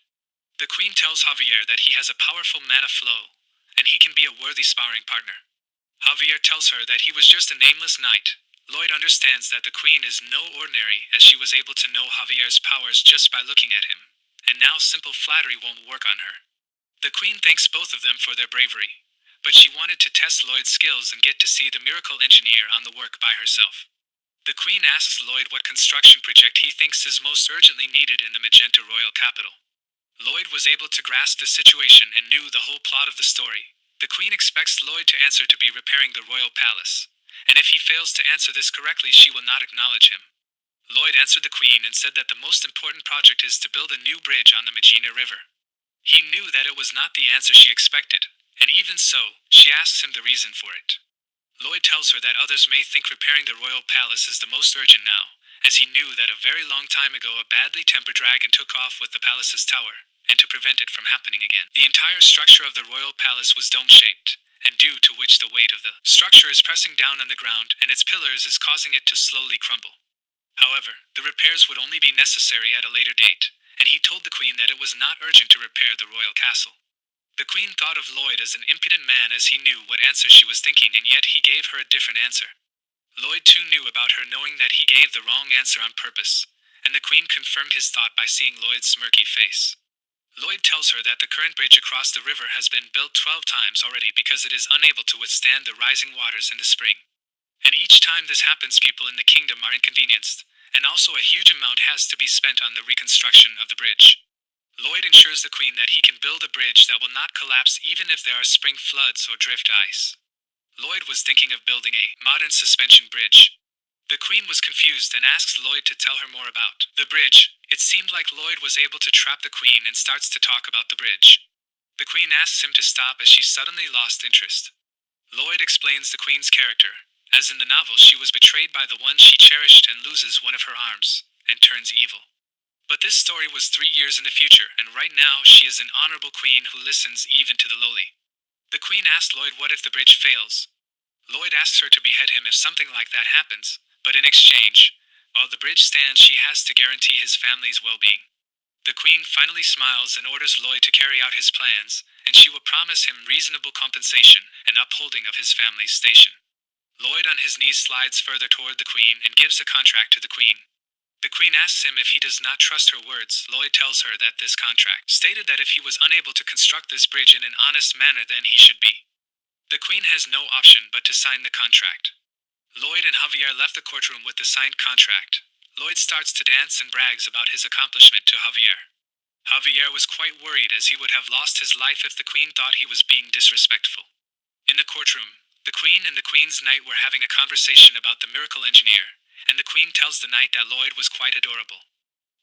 The queen tells Javier that he has a powerful mana flow, and he can be a worthy sparring partner. Javier tells her that he was just a nameless knight. Lloyd understands that the queen is no ordinary, as she was able to know Javier's powers just by looking at him, and now simple flattery won't work on her. The queen thanks both of them for their bravery, but she wanted to test Lloyd's skills and get to see the miracle engineer on the work by herself. The queen asks Lloyd what construction project he thinks is most urgently needed in the Magenta royal capital. Lloyd was able to grasp the situation and knew the whole plot of the story. The queen expects Lloyd to answer to be repairing the royal palace, and if he fails to answer this correctly she will not acknowledge him. Lloyd answered the queen and said that the most important project is to build a new bridge on the Magina River. He knew that it was not the answer she expected, and even so, she asks him the reason for it. Lloyd tells her that others may think repairing the royal palace is the most urgent now, as he knew that a very long time ago a badly tempered dragon took off with the palace's tower, and to prevent it from happening again. The entire structure of the royal palace was dome-shaped, and due to which the weight of the structure is pressing down on the ground and its pillars is causing it to slowly crumble. However, the repairs would only be necessary at a later date, and he told the Queen that it was not urgent to repair the royal castle. The Queen thought of Lloyd as an impudent man, as he knew what answer she was thinking, and yet he gave her a different answer. Lloyd too knew about her, knowing that he gave the wrong answer on purpose, and the Queen confirmed his thought by seeing Lloyd's smirky face. Lloyd tells her that the current bridge across the river has been built 12 times already because it is unable to withstand the rising waters in the spring. And each time this happens, people in the kingdom are inconvenienced, and also a huge amount has to be spent on the reconstruction of the bridge. Lloyd ensures the Queen that he can build a bridge that will not collapse even if there are spring floods or drift ice. Lloyd was thinking of building a modern suspension bridge. The Queen was confused and asked Lloyd to tell her more about the bridge. It seemed like Lloyd was able to trap the Queen and starts to talk about the bridge. The Queen asks him to stop as she suddenly lost interest. Lloyd explains the Queen's character. As in the novel, she was betrayed by the one she cherished and loses one of her arms, and turns evil. But this story was 3 years in the future, and right now she is an honorable queen who listens even to the lowly. The Queen asked Lloyd what if the bridge fails. Lloyd asks her to behead him if something like that happens, but in exchange, while the bridge stands, she has to guarantee his family's well-being. The Queen finally smiles and orders Lloyd to carry out his plans, and she will promise him reasonable compensation and upholding of his family's station. Lloyd on his knees slides further toward the Queen and gives a contract to the Queen. The Queen asks him if he does not trust her words. Lloyd tells her that this contract stated that if he was unable to construct this bridge in an honest manner, then he should be. The Queen has no option but to sign the contract. Lloyd and Javier left the courtroom with the signed contract. Lloyd starts to dance and brags about his accomplishment to Javier. Javier was quite worried, as he would have lost his life if the Queen thought he was being disrespectful. In the courtroom, the Queen and the Queen's knight were having a conversation about the miracle engineer, and the Queen tells the knight that Lloyd was quite adorable.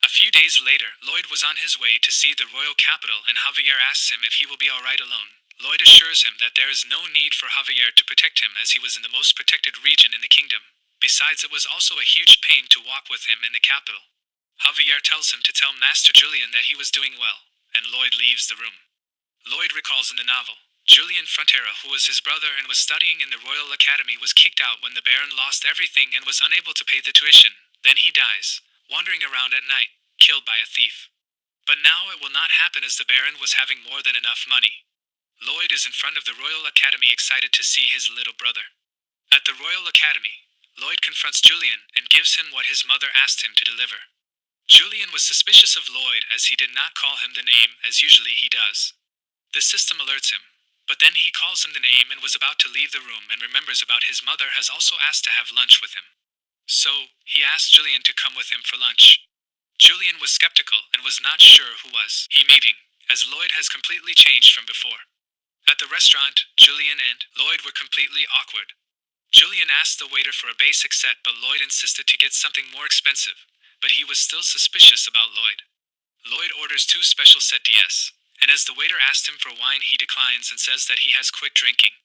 A few days later, Lloyd was on his way to see the royal capital, and Javier asks him if he will be alright alone. Lloyd assures him that there is no need for Javier to protect him, as he was in the most protected region in the kingdom. Besides, it was also a huge pain to walk with him in the capital. Javier tells him to tell Master Julian that he was doing well, and Lloyd leaves the room. Lloyd recalls in the novel, Julian Frontera, who was his brother and was studying in the Royal Academy, was kicked out when the Baron lost everything and was unable to pay the tuition. Then he dies, wandering around at night, killed by a thief. But now it will not happen, as the Baron was having more than enough money. Lloyd is in front of the Royal Academy, excited to see his little brother. At the Royal Academy, Lloyd confronts Julian and gives him what his mother asked him to deliver. Julian was suspicious of Lloyd, as he did not call him the name as usually he does. The system alerts him, but then he calls him the name and was about to leave the room and remembers about his mother has also asked to have lunch with him. So, he asked Julian to come with him for lunch. Julian was skeptical and was not sure who was he meeting, as Lloyd has completely changed from before. At the restaurant, Julian and Lloyd were completely awkward. Julian asked the waiter for a basic set, but Lloyd insisted to get something more expensive, but he was still suspicious about Lloyd. Lloyd orders 2 special set DS, and as the waiter asked him for wine, he declines and says that he has quit drinking.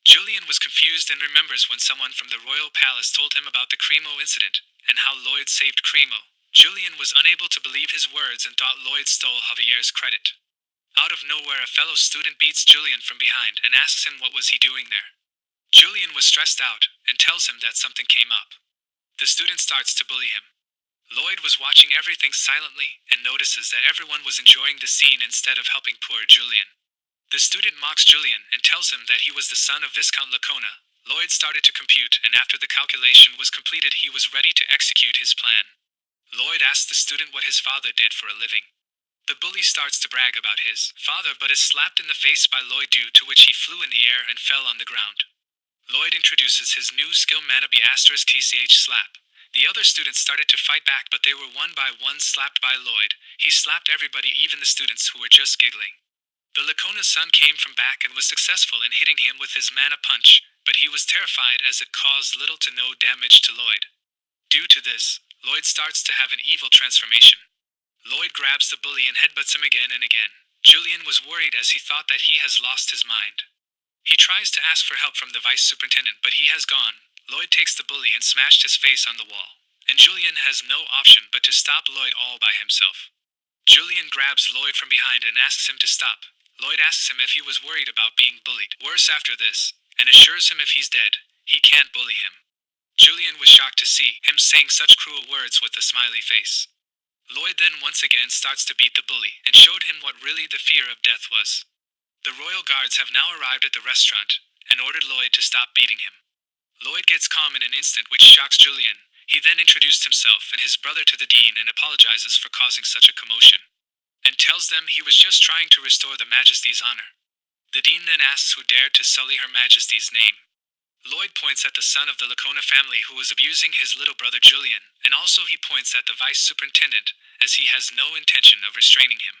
Julian was confused and remembers when someone from the royal palace told him about the Cremo incident, and how Lloyd saved Cremo. Julian was unable to believe his words and thought Lloyd stole Javier's credit. Out of nowhere, a fellow student beats Julian from behind and asks him what was he doing there. Julian was stressed out and tells him that something came up. The student starts to bully him. Lloyd was watching everything silently and notices that everyone was enjoying the scene instead of helping poor Julian. The student mocks Julian and tells him that he was the son of Viscount Lacona. Lloyd started to compute, and after the calculation was completed, he was ready to execute his plan. Lloyd asked the student what his father did for a living. The bully starts to brag about his father, but is slapped in the face by Lloyd, due to which he flew in the air and fell on the ground. Lloyd introduces his new skill, Manabe *TCH slap. The other students started to fight back, but they were one by one slapped by Lloyd. He slapped everybody, even the students who were just giggling. The Lacona's son came from back and was successful in hitting him with his mana punch, but he was terrified as it caused little to no damage to Lloyd. Due to this, Lloyd starts to have an evil transformation. Lloyd grabs the bully and headbutts him again and again. Julian was worried as he thought that he has lost his mind. He tries to ask for help from the vice superintendent, but he has gone. Lloyd takes the bully and smashed his face on the wall, and Julian has no option but to stop Lloyd all by himself. Julian grabs Lloyd from behind and asks him to stop. Lloyd asks him if he was worried about being bullied worse after this, and assures him if he's dead, he can't bully him. Julian was shocked to see him saying such cruel words with a smiley face. Lloyd then once again starts to beat the bully and showed him what really the fear of death was. The royal guards have now arrived at the restaurant and ordered Lloyd to stop beating him. Lloyd gets calm in an instant, which shocks Julian. He then introduced himself and his brother to the dean and apologizes for causing such a commotion, and tells them he was just trying to restore the Majesty's honor. The dean then asks who dared to sully Her Majesty's name. Lloyd points at the son of the Lacona family who was abusing his little brother Julian, and also he points at the vice superintendent, as he has no intention of restraining him.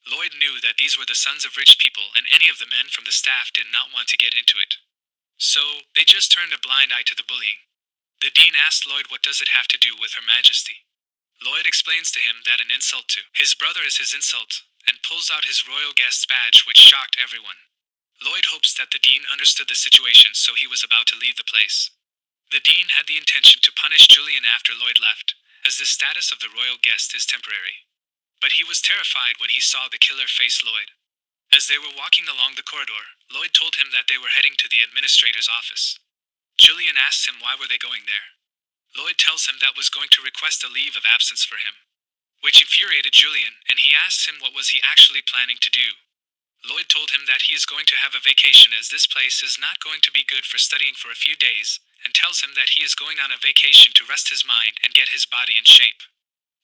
Lloyd knew that these were the sons of rich people, and any of the men from the staff did not want to get into it. So, they just turned a blind eye to the bullying. The dean asked Lloyd what does it have to do with Her Majesty. Lloyd explains to him that an insult to his brother is his insult, and pulls out his royal guest's badge, which shocked everyone. Lloyd hopes that the dean understood the situation, so he was about to leave the place. The dean had the intention to punish Julian after Lloyd left, as the status of the royal guest is temporary. But he was terrified when he saw the killer face Lloyd. As they were walking along the corridor, Lloyd told him that they were heading to the administrator's office. Julian asks him why were they going there. Lloyd tells him that was going to request a leave of absence for him, which infuriated Julian, and he asks him what was he actually planning to do. Lloyd told him that he is going to have a vacation, as this place is not going to be good for studying for a few days, and tells him that he is going on a vacation to rest his mind and get his body in shape.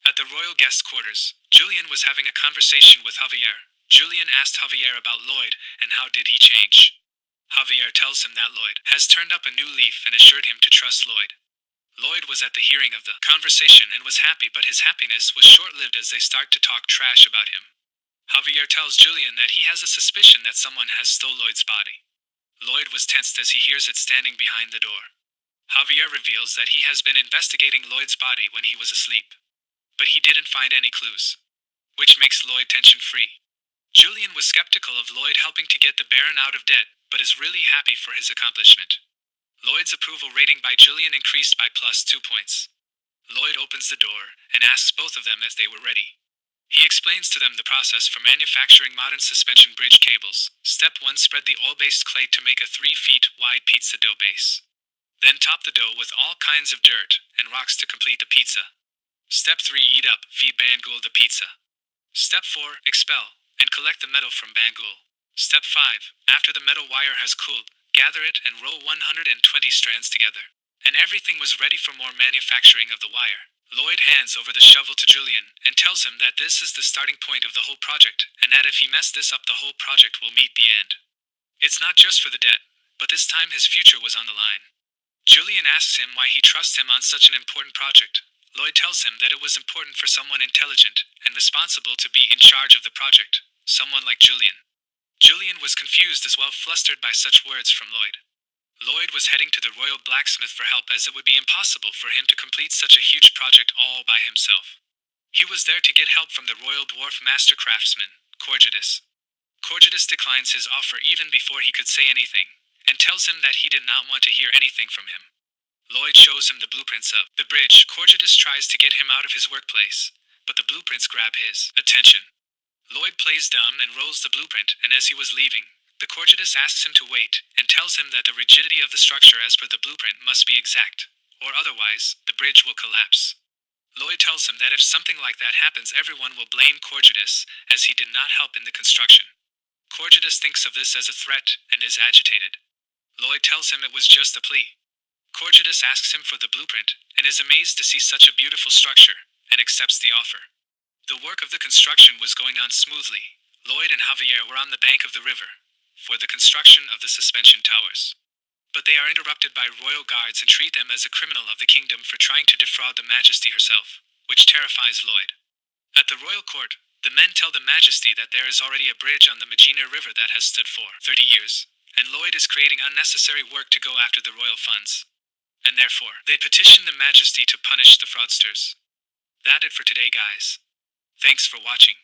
At the royal guest quarters, Julian was having a conversation with Javier. Julian asked Javier about Lloyd and how did he change. Javier tells him that Lloyd has turned up a new leaf and assured him to trust Lloyd. Lloyd was at the hearing of the conversation and was happy, but his happiness was short-lived as they start to talk trash about him. Javier tells Julian that he has a suspicion that someone has stole Lloyd's body. Lloyd was tensed as he hears it standing behind the door. Javier reveals that he has been investigating Lloyd's body when he was asleep, but he didn't find any clues, which makes Lloyd tension-free. Julian was skeptical of Lloyd helping to get the Baron out of debt, but is really happy for his accomplishment. Lloyd's approval rating by Julian increased by +2 points. Lloyd opens the door and asks both of them if they were ready. He explains to them the process for manufacturing modern suspension bridge cables. Step 1: spread the oil-based clay to make a 3 feet wide pizza dough base. Then top the dough with all kinds of dirt and rocks to complete the pizza. Step 3: heat up, feed Bangul the pizza. Step 4: expel and collect the metal from Bangul. Step 5: after the metal wire has cooled, gather it and roll 120 strands together. And everything was ready for more manufacturing of the wire. Lloyd hands over the shovel to Julian and tells him that this is the starting point of the whole project, and that if he messed this up, the whole project will meet the end. It's not just for the debt, but this time his future was on the line. Julian asks him why he trusts him on such an important project. Lloyd tells him that it was important for someone intelligent and responsible to be in charge of the project, someone like Julian. Julian was confused as well, flustered by such words from Lloyd. Lloyd was heading to the royal blacksmith for help, as it would be impossible for him to complete such a huge project all by himself. He was there to get help from the royal dwarf master craftsman, Corgidus. Corgidus declines his offer even before he could say anything, and tells him that he did not want to hear anything from him. Lloyd shows him the blueprints of the bridge. Corgidus tries to get him out of his workplace, but the blueprints grab his attention. Lloyd plays dumb and rolls the blueprint, and as he was leaving, the Corgidus asks him to wait, and tells him that the rigidity of the structure as per the blueprint must be exact, or otherwise, the bridge will collapse. Lloyd tells him that if something like that happens, everyone will blame Corgidus, as he did not help in the construction. Corgidus thinks of this as a threat, and is agitated. Lloyd tells him it was just a plea. Corgidus asks him for the blueprint, and is amazed to see such a beautiful structure, and accepts the offer. The work of the construction was going on smoothly. Lloyd and Javier were on the bank of the river for the construction of the suspension towers. But they are interrupted by royal guards and treat them as a criminal of the kingdom for trying to defraud the Majesty herself, which terrifies Lloyd. At the royal court, the men tell the Majesty that there is already a bridge on the Magina River that has stood for 30 years, and Lloyd is creating unnecessary work to go after the royal funds. And therefore, they petition the Majesty to punish the fraudsters. That's it for today, guys. Thanks for watching.